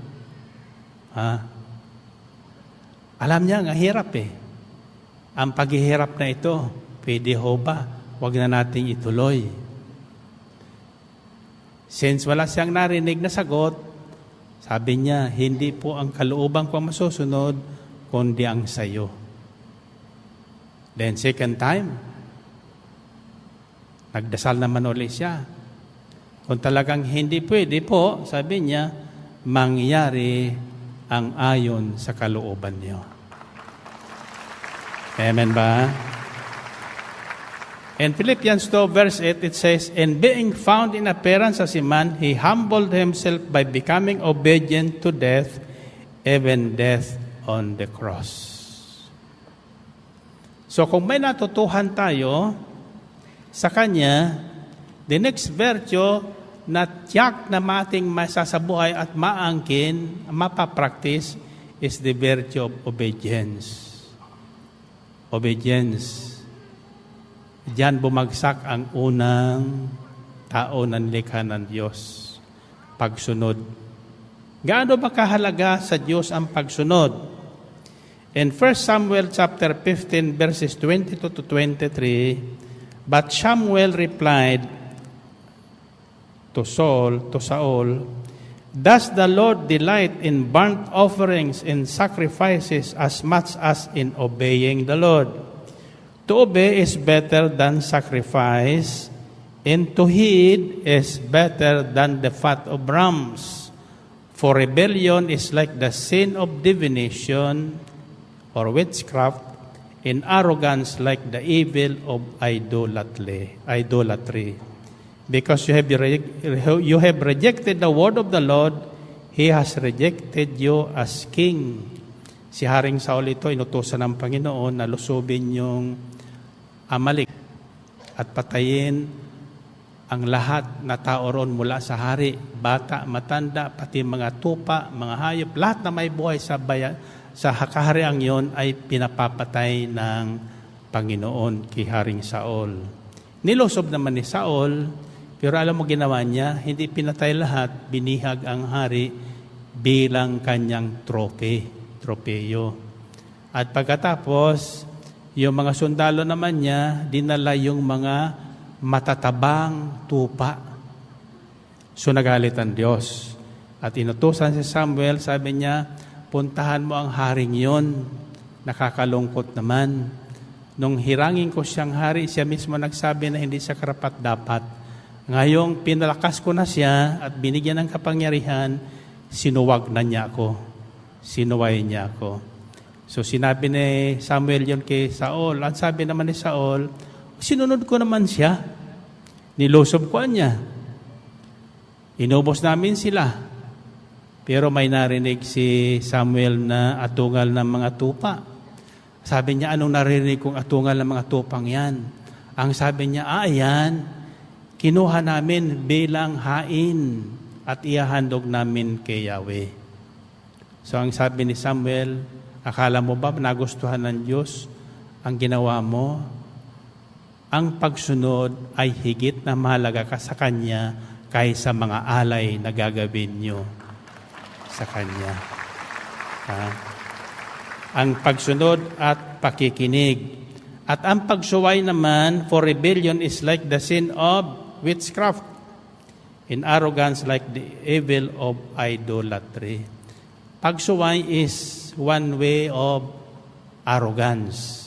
Alam niya, nga hirap eh. Ang paghihirap na ito, pwede ho ba, wag na nating ituloy. Since wala siyang narinig na sagot, sabi niya, hindi po ang kalooban ko masusunod, kundi ang sayo. Then second time, nagdasal naman ulit siya. Kung talagang hindi pwede po, sabi niya, mangyari ang ayon sa kalooban niyo. Amen ba? In Philippians 2 verse 8, it says, "And being found in appearance as a man, he humbled himself by becoming obedient to death, even death on the cross." So kung may natutuhan tayo sa Kanya, the next virtue na tiyak na mating masasabuhay at maangkin, mapapractice, is the virtue of obedience. Obedience. Diyan bumagsak ang unang tao na nilikha ng Diyos. Pagsunod. Gaano ba kahalaga sa Diyos ang pagsunod? In 1 Samuel chapter 15 verses 22 to 23, but Samuel replied to Saul, "Does the Lord delight in burnt offerings and sacrifices as much as in obeying the Lord? To obey is better than sacrifice, and to heed is better than the fat of rams. For rebellion is like the sin of divination or witchcraft, and arrogance like the evil of idolatry. Because you have rejected the word of the Lord, He has rejected you as king." Si Haring Saul ito, inutusan ng Panginoon na lusubin yung Amalek at patayin ang lahat na tao roon mula sa hari, bata, matanda, pati mga tupa, mga hayop, lahat na may buhay sa kahariang yon ay pinapapatay ng Panginoon kay Haring Saul. Nilosob naman ni Saul, pero alam mo ginawa niya, hindi pinatay lahat, binihag ang hari bilang kanyang tropeyo. At pagkatapos, yung mga sundalo naman niya, dinala yung mga matatabang tupa. So nagalit ang Diyos. At inutusan si Samuel, sabi niya, puntahan mo ang haring yon. Nakakalungkot naman. Nung hirangin ko siyang hari, siya mismo nagsabi na hindi siya karapat-dapat. Ngayong pinalakas ko na siya at binigyan ng kapangyarihan, sinuwag na niya ako. Sinuway niya ako. So sinabi ni Samuel yon kay Saul. At sabi naman ni Saul, sinunod ko naman siya. Nilusob ko niya. Inubos namin sila. Pero may narinig si Samuel na atungal ng mga tupa. Sabi niya, anong narinig kong atungal ng mga tupang yan? Ang sabi niya, ayan, kinuha namin bilang hain at ihahandog namin kay Yahweh. So ang sabi ni Samuel, akala mo ba nagustuhan ng Diyos ang ginawa mo? Ang pagsunod ay higit na mahalaga ka sa Kanya kaysa mga alay na gagawin nyo sa Kanya. Ang pagsunod at pakikinig. At ang pagsuway naman for rebellion is like the sin of witchcraft, in arrogance like the evil of idolatry. Pagsuway is one way of arrogance.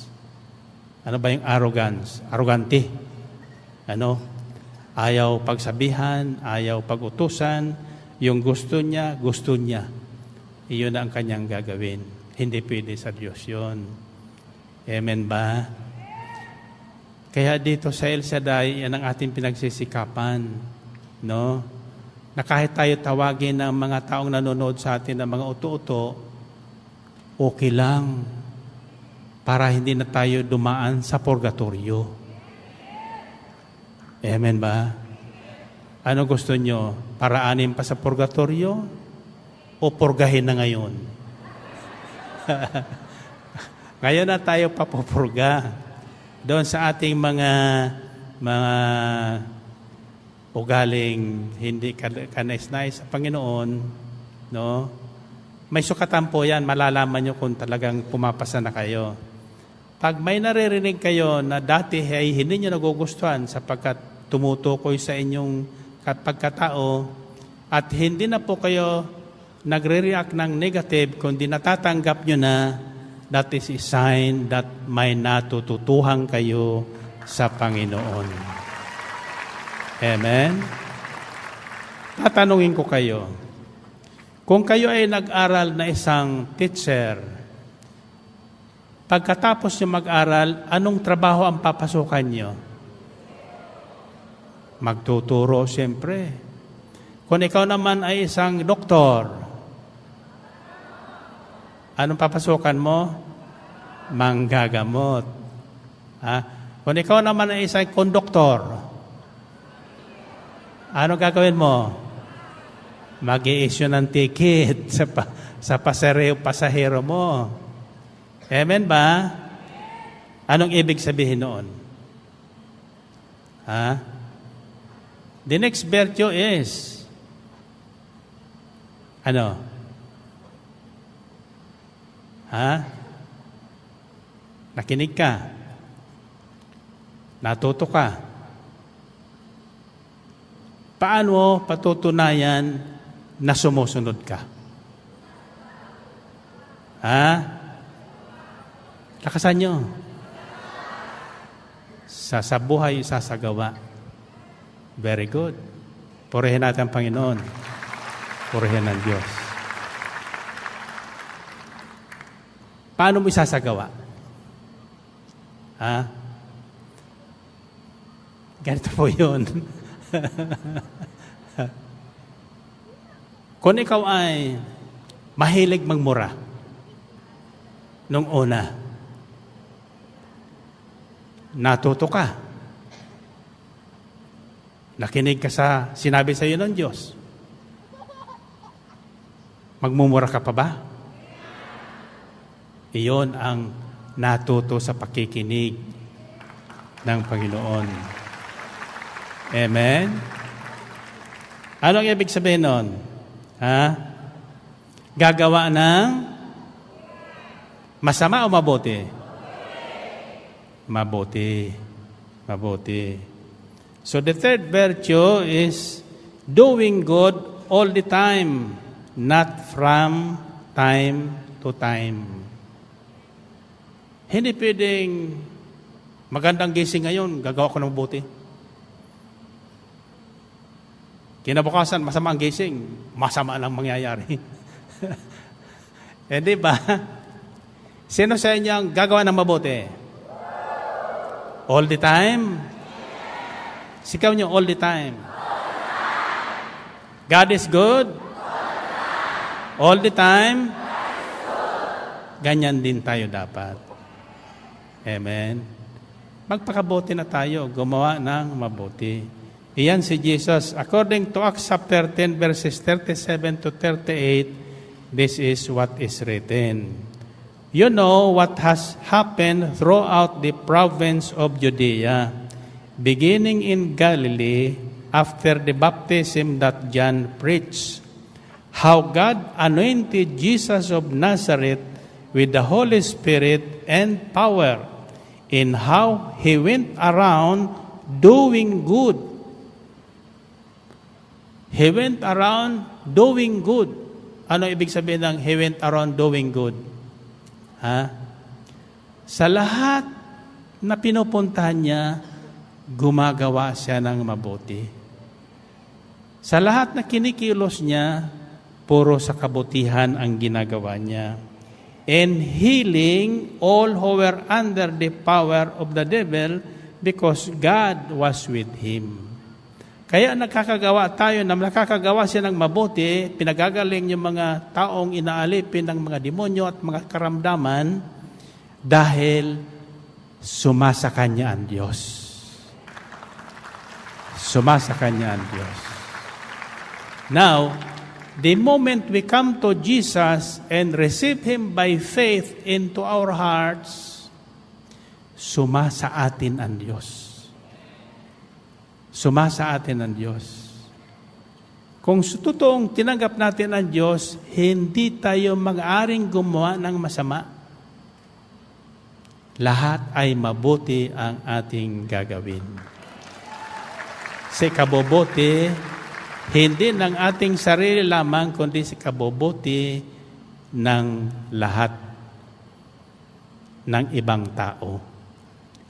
Ano ba yung arrogance? Arrogante. Ayaw pagsabihan, ayaw pagutusan, yung gusto niya. Iyon ang kanyang gagawin. Hindi pwede sa Diyos yun. Amen ba? Kaya dito sa El Shaddai, yan ang ating pinagsisikapan. No? Na kahit tayo tawagin ng mga taong nanonood sa atin ng mga uto-uto, okay lang para hindi na tayo dumaan sa purgatorio. Amen ba? Ano gusto nyo? Paraanin pa sa purgatorio? O purgahin na ngayon? Ngayon na tayo papupurga. Doon sa ating mga ugaling hindi kanais-nais sa Panginoon, no? May sukatan po yan, malalaman nyo kung talagang pumapasa na kayo. Pag may naririnig kayo na dati ay hindi nyo nagugustuhan sapagkat tumutukoy sa inyong pagkatao at hindi na po kayo nagre-react ng negative kundi natatanggap nyo na, that is a sign that may natututuhan kayo sa Panginoon. Amen? Tatanungin ko kayo, kung kayo ay nag-aral na isang teacher, pagkatapos nyo mag-aral, anong trabaho ang papasukan nyo? Magtuturo, siyempre. Kung ikaw naman ay isang doktor, anong papasukan mo? Manggagamot. Kung ikaw naman ay isang konduktor, anong gagawin mo? Mag-i-issue ng ticket sa pasahero mo. Amen ba? Anong ibig sabihin noon? The next virtue is, ano? Nakinig ka. Natuto ka. Paano patutunayan na sumusunod ka? Lakasan nyo. Sa buhay, sasagawa. Very good. Purihin natin ang Panginoon. Purihin ng Diyos. Paano mo isasagawa? Ganito po yun. Kung ikaw ay mahilig magmura nung una, natuto ka. Nakinig ka sa sinabi sa iyo ng Diyos. Magmumura ka pa ba? Iyon ang natuto sa pakikinig ng Panginoon. Amen? Ano ang ibig sabihin nun? Gagawa ng masama o mabuti? Mabuti. Mabuti. So the third virtue is doing good all the time, not from time to time. Hindi pwedeng magandang gising ngayon, gagawa ko ng mabuti. Kinabukasan, masama ang gising, masama lang mangyayari. Hindi ba? Sino sa inyo ang gagawa ng mabuti? All the time? Sikaw nyo, all the time. God is good? All the time? Ganyan din tayo dapat. Amen. Magpakabuti na tayo, gumawa ng mabuti. Iyan si Jesus. According to Acts chapter 10, verses 37 to 38, this is what is written. You know what has happened throughout the province of Judea, beginning in Galilee, after the baptism that John preached, how God anointed Jesus of Nazareth with the Holy Spirit and power, in how He went around doing good. He went around doing good. Ano ibig sabihin ng He went around doing good? Sa lahat na pinupuntahan niya, gumagawa siya ng mabuti. Sa lahat na kinikilos niya, puro sa kabutihan ang ginagawa niya. And healing all who were under the power of the devil, because God was with him. Kaya nakakagawa tayo na nakakagawa siya ng mabuti, pinagagaling yung mga taong inaalipin ng mga demonyo at mga karamdaman dahil sumasa kanya ang Diyos. Sumasa kanya ang Diyos. Now, the moment we come to Jesus and receive Him by faith into our hearts, sumasa atin ang Diyos. Sumasa atin ang Diyos. Kung totoong tinanggap natin ang Diyos, hindi tayo mag-aring gumawa ng masama. Lahat ay mabuti ang ating gagawin. Sa kabubuti, hindi ng ating sarili lamang, kundi sa kabubuti ng lahat ng ibang tao.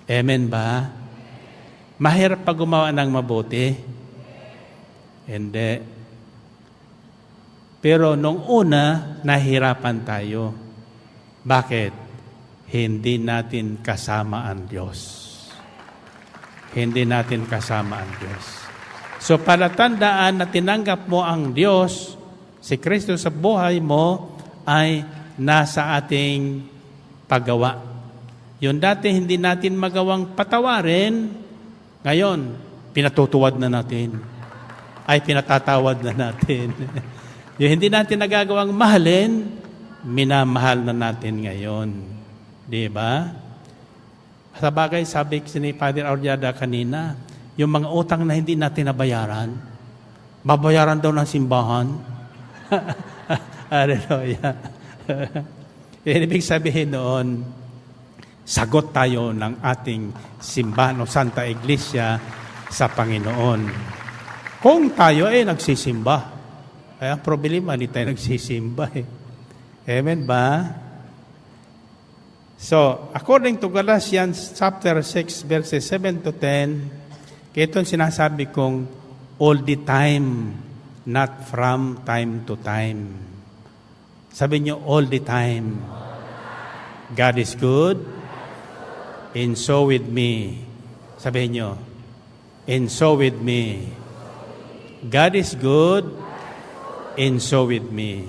Amen ba? Mahirap pa gumawa ng mabuti? Hindi. Pero nung una, nahirapan tayo. Bakit? Hindi natin kasama ang Diyos. Hindi natin kasama ang Diyos. So, palatandaan na tinanggap mo ang Diyos, si Kristo sa buhay mo, ay nasa ating paggawa. Yung dati hindi natin magawang patawarin, ngayon, pinatutuwad na natin. Ay, pinatatawad na natin. Yung hindi natin nagagawang mahalin, minamahal na natin ngayon. Di ba? Sa bagay, sabi ni Father Aureliada kanina, yung mga utang na hindi natin nabayaran, babayaran daw ng simbahan. Hallelujah. Ibig sabihin noon, sagot tayo ng ating simbahan o Santa Iglesia sa Panginoon. Kung tayo ay nagsisimba, ay ang problema, hindi tayo nagsisimba. Amen ba? So, according to Galatians chapter 6, verses 7 to 10, ito sinasabi kong all the time, not from time to time. Sabi niyo, all the time. God is good, and so with me. Sabi niyo, and so with me. God is good, and so with me.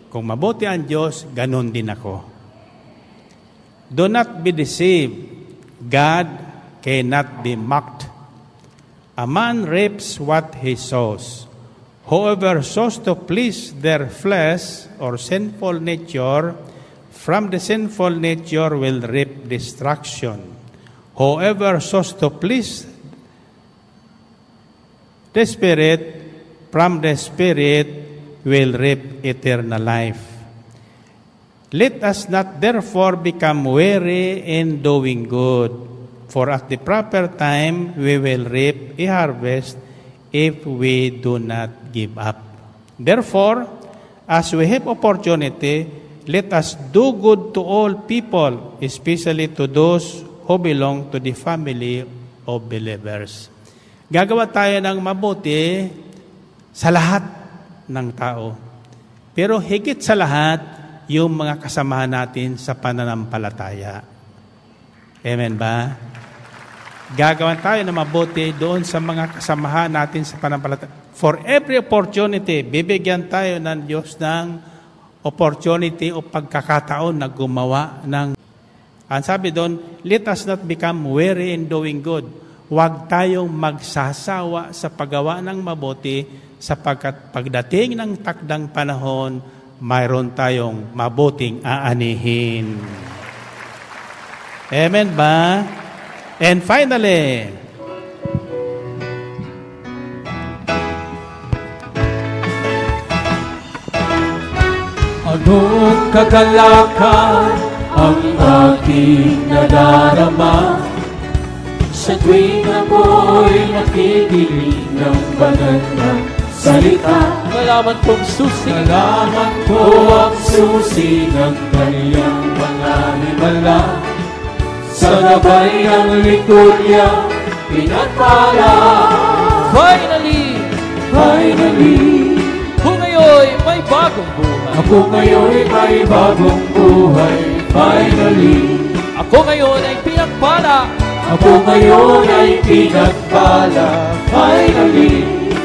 Kung mabuti ang Diyos, ganun din ako. Do not be deceived. God cannot be mocked. A man reaps what he sows. Whoever sows to please their flesh or sinful nature, from the sinful nature will reap destruction. Whoever sows to please the Spirit, from the Spirit will reap eternal life. Let us not therefore become weary in doing good, for at the proper time we will reap a harvest if we do not give up. Therefore, as we have opportunity, let us do good to all people, especially to those who belong to the family of believers. Gagawa tayo ng mabuti sa lahat ng tao. Pero higit sa lahat, yung mga kasamahan natin sa pananampalataya. Amen ba? Gagawan tayo ng mabuti doon sa mga kasamahan natin sa pananampalataya. For every opportunity, bibigyan tayo ng Diyos ng opportunity o pagkakataon na gumawa ng... Ang sabi doon, let us not become weary in doing good. Huwag tayong magsasawa sa paggawa ng mabuti sapagkat pagdating ng takdang panahon, mayroon tayong mabuting aanihin. Amen ba? And finally, anong kagalakan ang aking nadarama sa tuwing ako'y nakikinig ng banal na salita. Malaman kong susi, Nalaman ko ang susi ng kanyang mga himala. Sa gabay ang likod niya pinagpala. finally, kung ngayon may bagong buhay. Ako ngayon may bagong buhay. Finally, Ako ngayon ay pinagpala. ako ngayon ay pinagpala. Finally,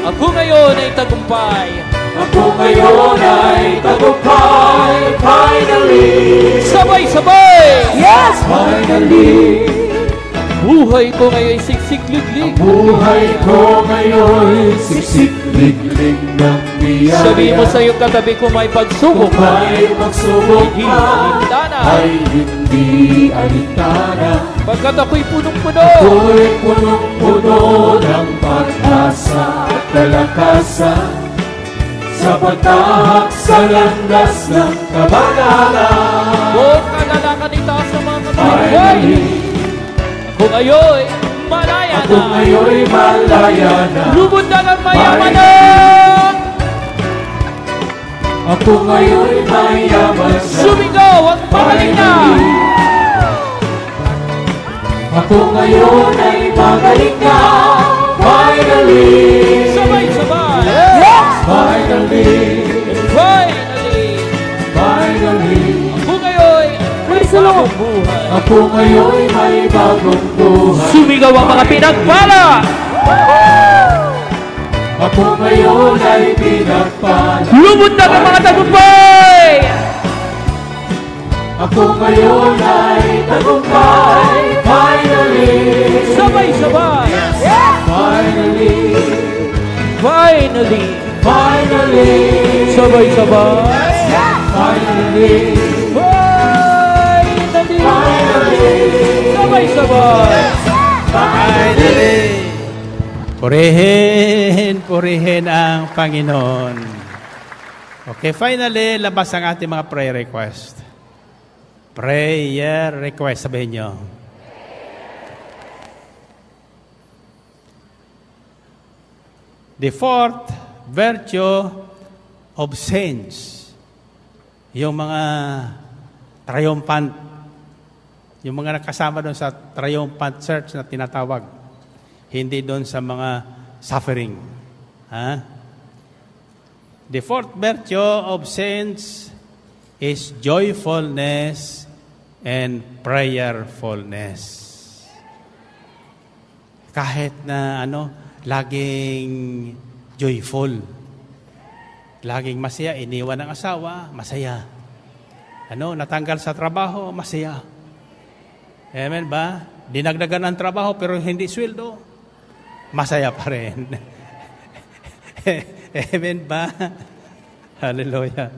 Ako ngayon ay tagumpay. ako ngayon ay tagumpay. Finally, Sabay-sabay! yes! Finally, Buhay ko ngayon ay siksik-liglig. buhay ko ngayon siksik-liglig na. biyaya. Sabihin mo sa iyong katabi kung may pagsubok Kung may pagsubok Hindi ka, alintana. ay hindi alintana. Pagkat ako'y punong-puno. Ako'y punong-puno ng pag-asa at kalakasan sa pagtahak sa landas ng kabanalan. Buong kalalakan itaas sa mga kapatid. Finally, Kung ayo'y malaya ako na. ngayon'y malaya na. Lubod na ng mayaman na. Ako ngayon'y mayaman na. Sumigaw ang magaling na. Ako ngayon ay magaling na. Finally, Sabay-sabay. finally, Finally. finally. Ako ngayon may bagong buhay. Ako ngayon may bagong buhay. Sumigaw ang mga pinagpala. Ako ngayon ay pinagpala. Lubod na ng mga tagumpay. Ako ngayon ay tagumpay. Finally, Sabay-sabay. finally, Finally. finally, Sabay-sabay. finally, Finally. Sabay-sabay. Finally! Purihin ang Panginoon. Okay, finally, labas ang ating mga prayer request. Prayer request, sabihin nyo. The fourth virtue of saints. Yung mga triumphant, yung mga nakasama doon sa triumphant church na tinatawag. Hindi doon sa mga suffering. Ha? The fourth virtue of saints is joyfulness and prayerfulness. Kahit na laging joyful. Laging masaya, iniwan ng asawa, masaya. Natanggal sa trabaho, masaya. Amen ba? Dinagdagan ng trabaho pero hindi sweldo, masaya pa rin. Amen ba? Hallelujah.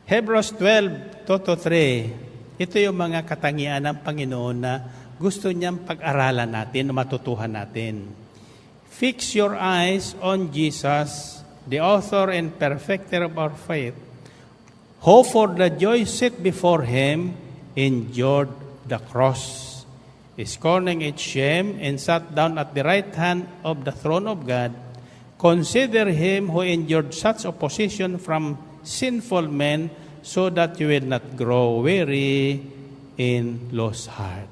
Hebrews 12:2-3. Ito yung mga katangian ng Panginoon na gusto niyang pag-aralan natin, matutuhan natin. Fix your eyes on Jesus, the author and perfecter of our faith, who for the joy set before him endured the cross, scorning its shame, and sat down at the right hand of the throne of God. Consider him who endured such opposition from sinful men, so that you will not grow weary in lost heart.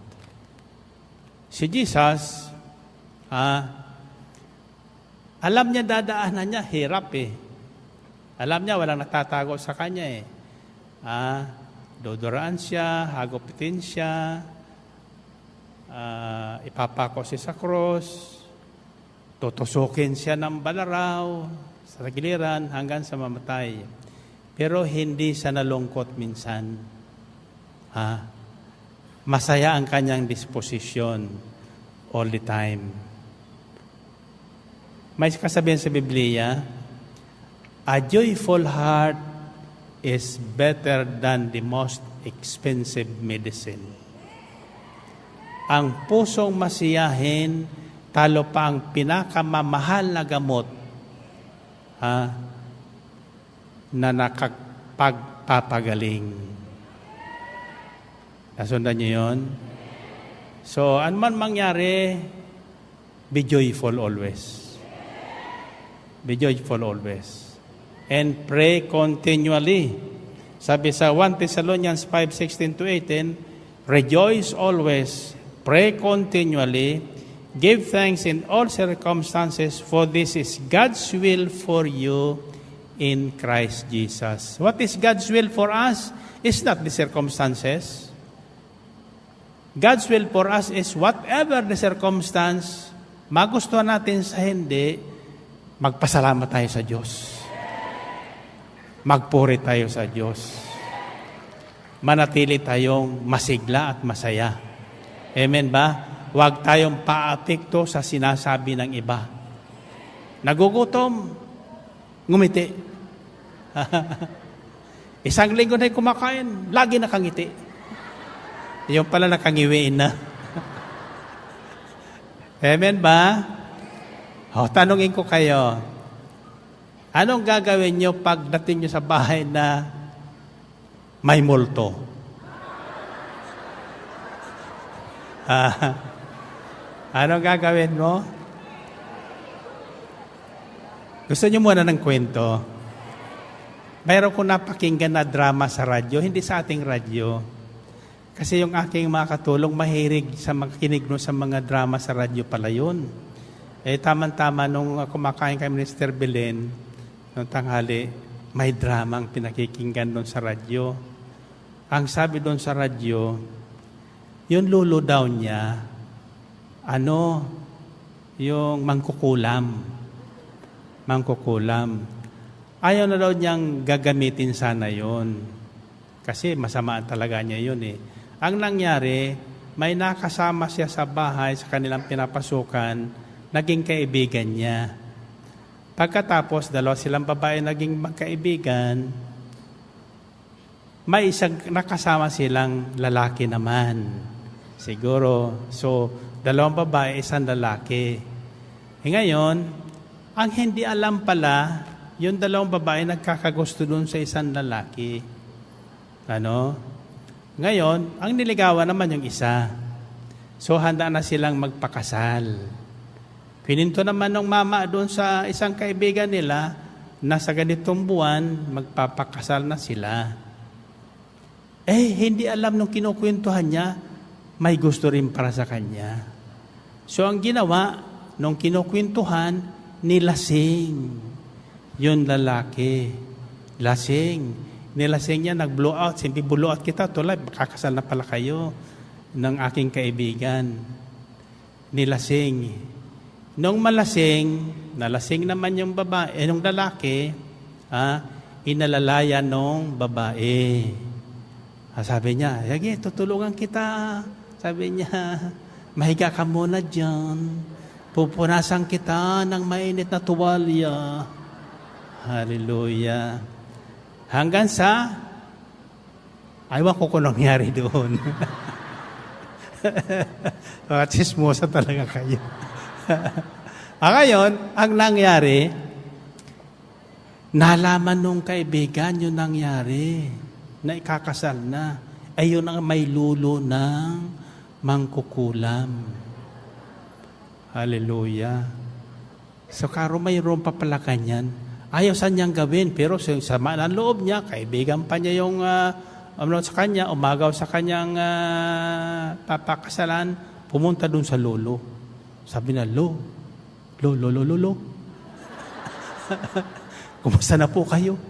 Si Jesus, alam niya dadaanan niya, hirap eh. Alam niya, walang natatago sa kanya eh. Dodoraan siya, hagupitin siya, ipapako siya sa cross, tutusukin siya ng balaraw, sa tagiliran hanggang sa mamatay. Pero hindi siya nalungkot minsan. Masaya ang kanyang disposisyon all the time. May kasabihan sa Biblia, a joyful heart is better than the most expensive medicine. Ang pusong masiyahin, talo pa ang pinakamamahal na gamot na nakapagpapagaling. Nasundan niyo yun? So, anuman mangyari, be joyful always. Be joyful always. And pray continually. Sabi sa 1 Thessalonians 5:16-18, rejoice always, pray continually, give thanks in all circumstances, for this is God's will for you in Christ Jesus. What is God's will for us? It's not the circumstances. God's will for us is whatever the circumstance, magustuhan natin sa hindi, magpasalamat tayo sa Diyos. Magpuri tayo sa Diyos. Manatili tayong masigla at masaya. Amen ba? Huwag tayong paapekto sa sinasabi ng iba. Nagugutom, ngumiti. Isang linggo na kumakain, lagi nakangiti. Yung pala nakangiwiin na. Amen ba? Tanungin ko kayo, anong gagawin nyo pagdating nyo sa bahay na may multo? Anong gagawin mo? Gusto nyo muna ng kwento? Mayroon ko napakinggan na drama sa radyo, hindi sa ating radyo. Kasi yung aking mga katulong mahilig sa makikinig sa mga drama sa radyo pala yun. Tama-tama nung kumakain kay Minister Belen, nung tanghali, may dramang pinakikinggan doon sa radyo. Ang sabi doon sa radyo, yung lulo daw niya, yung mangkukulam. Ayaw na daw niyang gagamitin sana yon. Kasi masama talaga niya yun eh. Ang nangyari, may nakasama siya sa bahay sa kanilang pinapasukan, naging kaibigan niya. Pagkatapos, dalawa silang babae naging magkaibigan, may isang nakasama silang lalaki naman. Siguro, so, dalawang babae, isang lalaki. Ngayon, ang hindi alam pala, yung dalawang babae nagkakagusto dun sa isang lalaki. Ngayon, ang niligawan naman yung isa. So, handa na silang magpakasal. Pininto naman ng mama doon sa isang kaibigan nila na sa ganitong buwan, magpapakasal na sila. Hindi alam nung kinukwentuhan niya, may gusto rin para sa kanya. So, ang ginawa, nung kinukwentuhan, nilasing yung lalaki. Nilasing niya, nag-blow out. Simpi blow out kita, tulad, makakasal na pala kayo ng aking kaibigan. Nilasing. Nung nalasing naman yung babae, yung lalaki, inalalaya nung babae. Sabi niya, sige, tutulungan kita. Sabi niya, mahiga ka muna dyan. Pupunasan kita ng mainit na tuwalya. Hallelujah. Hanggang sa, aywan ko kung nangyari doon. Mga chismosa talaga kayo. Ngayon, ang nangyari, nalaman nung kaibigan yung nangyari, na ikakasal na. Ayun ang may lulo ng mangkukulam. Hallelujah. So, karo mayroon pa pala kanyan. Ayaw sa niyang gawin, pero sa sama ng loob niya, kaibigan pa niya yung sa kanya, umagaw sa kanyang papakasalan, pumunta dun sa lolo. Sabi na, Lolo. Kumusta na po kayo?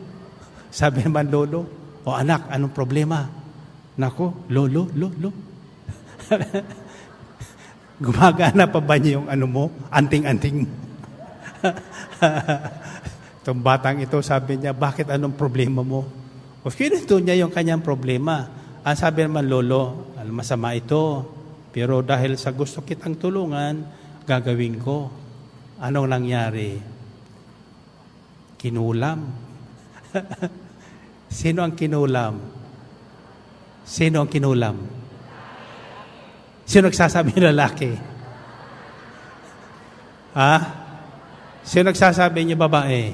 Sabi naman, Lolo, anak, anong problema? Nako, Lolo. Gumagana pa ba niyo yung anting-anting mo? Itong batang ito, sabi niya, bakit anong problema mo? Kinito niya yung kanyang problema. Ang sabi naman, Lolo, masama ito. Pero dahil sa gusto kitang tulungan, gagawin ko. Anong nangyari? Kinulam. Sino ang kinulam? Sino nagsasabi ng lalaki? Sino nagsasabi niyo babae?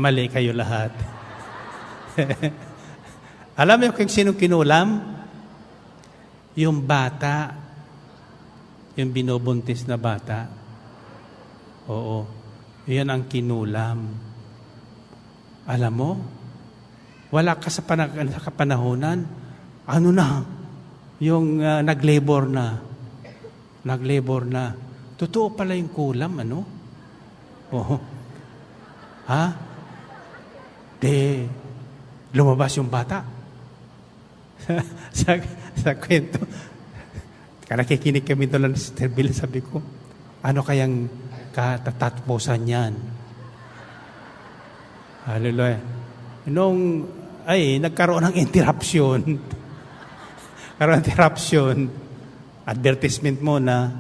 Mali kayo lahat. Alam mo kung sino kinulam? Yung bata. Yung binubuntis na bata. Oo. Yan ang kinulam. Alam mo? Wala ka sa kapanahonan. Ano na? Yung nag-labor na. Totoo pala yung kulam, Oo. Lumabas yung bata. sa kwento. Nakikinig kami doon ng Sister Bill, sabi ko, ano kayang katatpusan yan? Hallelujah. Nagkaroon ng interruption. Advertisement muna.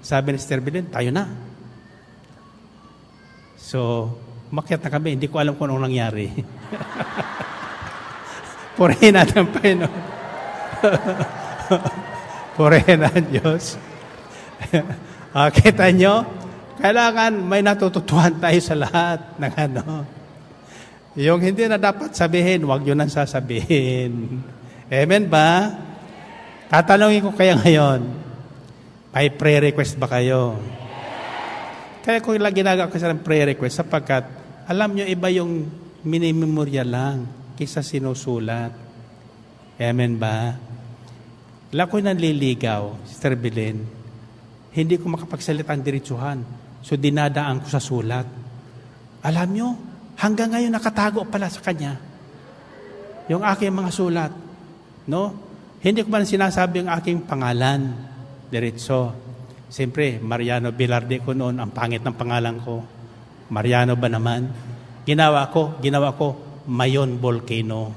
Sabi ni Sister Bill, tayo na. So, umakyat na kami. Hindi ko alam kung anong nangyari. Purihin natin ang Panginoon. Purihin ang Diyos. Kita nyo? Kailangan may natututuhan tayo sa lahat ng ano. Yung hindi na dapat sabihin, huwag yun ang sasabihin. Amen ba? Tatanungin ko kaya ngayon, may prayer request ba kayo? Kaya kung ginagawa ko sa prayer request, sapagkat alam nyo, iba yung minimemorya lang kaysa sinusulat. Amen ba? Alam ko nanliligaw, Sister Belen, hindi ko makapagsalita ang diretsuhan. So dinadaan ko sa sulat. Alam nyo, hanggang ngayon nakatago pala sa kanya yung aking mga sulat. No? Hindi ko man sinasabi ang aking pangalan. Diretso. Siyempre, Mariano Bilarde ko noon, ang pangit ng pangalan ko. Mariano ba naman? Ginawa ko, Mayon Volcano.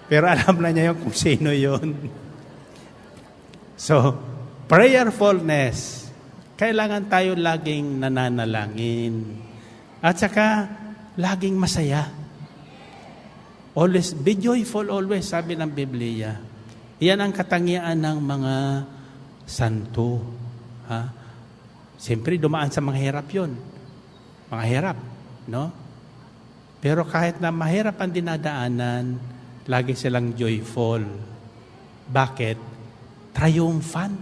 Pero alam na niya kung sino yun. So, prayerfulness. Kailangan tayo laging nananalangin. At saka, laging masaya. Always, be joyful always, sabi ng Biblia. Iyan ang katangian ng mga santo. Ha? Siyempre, dumaan sa mga hirap yun. Mga hirap, no? Pero kahit na mahirap ang dinadaanan, lagi silang joyful. Bakit? Triumphant.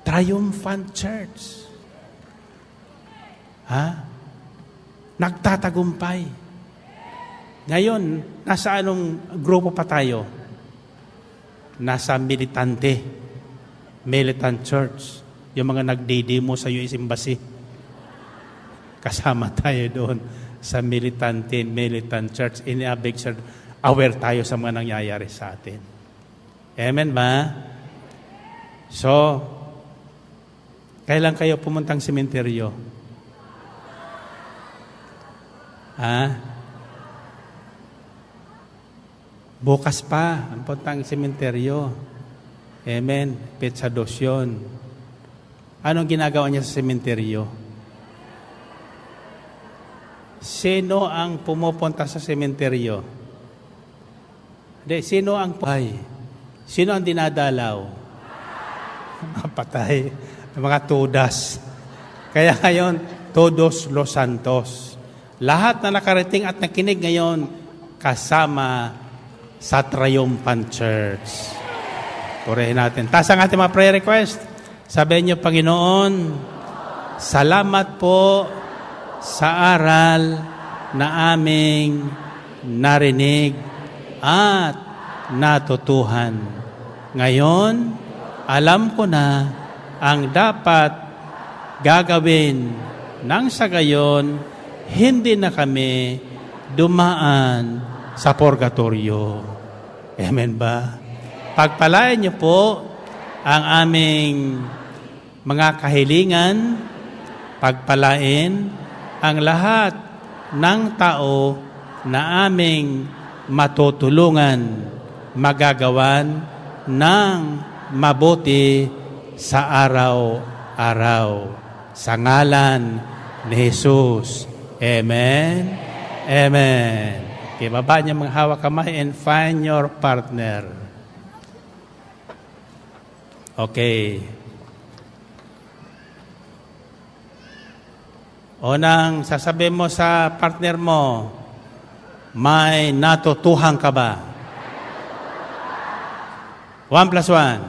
Triumphant church. Ha? Nagtatagumpay. Ngayon, nasa anong grupo pa tayo? Nasa militante. Militant church. Yung mga nagdidemo sa US Embassy. Kasama tayo doon sa militant church. In a big church. Aware tayo sa mga nangyayari sa atin. Amen ba? So, kailan kayo pumuntang sementeryo? Ha? Bukas pa ang puntang sementeryo. Amen. Petsa 2 yun. Anong ginagawa niya sa sementeryo? Sino ang pumupunta sa sementeryo? Sino ang patay? Sino ang dinadalaw? Mga patay. Mga tudas. Kaya ngayon, todos los santos. Lahat na nakarating at nakinig ngayon, kasama sa Triumphant Church. Purihin natin. Taas ang ating mga prayer request. Sabihin niyo, Panginoon, salamat po sa aral na aming narinig at natutuhan. Ngayon, alam ko na ang dapat gagawin nang sa gayon, hindi na kami dumaan sa purgatorio. Amen ba? Pagpalain niyo po ang aming mga kahilingan, pagpalain ang lahat ng tao na aming matutulungan, magagawan ng mabuti sa araw-araw. Sa ngalan ni Jesus. Amen. Amen. Okay, baba niyo mga hawak kamay and find your partner. Okay. Unang sasabihin mo sa partner mo, may natutuhan ka ba? 1+1.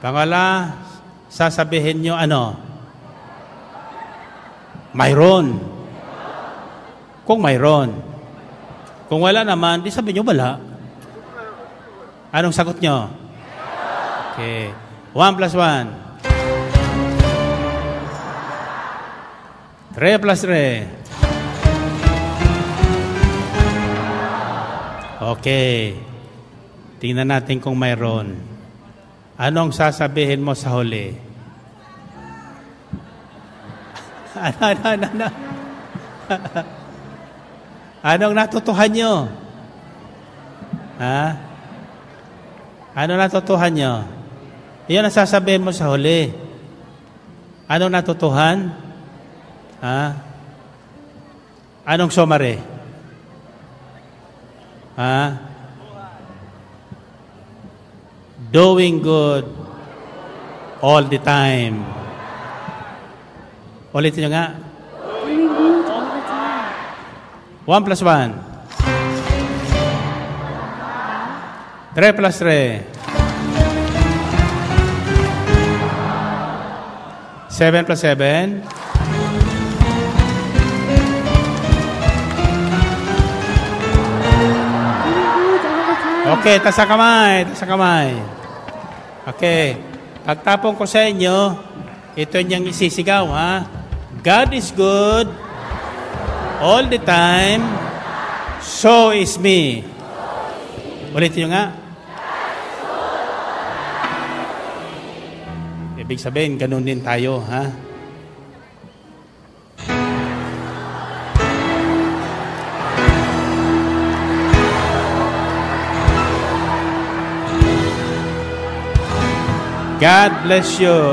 Pangala, sasabihin nyo ano? Mayroon. Kung mayroon. Kung wala naman, di sabihin nyo wala. Anong sagot nyo? Okay. 1+1. 3+3. Okay. Tingnan natin kung mayroon. Anong sasabihin mo sa huli? Ano? Anong natutuhan nyo? Ha? Ano natutuhan nyo? Iyon ang sasabihin mo sa huli. Ano natutuhan? Ha? Anong summary? Ha? Doing good all the time. Ulitin nyo nga. Doing good all the time. 1 plus 1. 3 plus 3. 7 plus 7. Okay, tasa kamay. Okay. Pagtapong ko sa inyo, ito niyang isisigaw, ha? God is good all the time, so is me. Ulitin nyo nga. Ibig sabihin, ganun din tayo, ha? God bless you.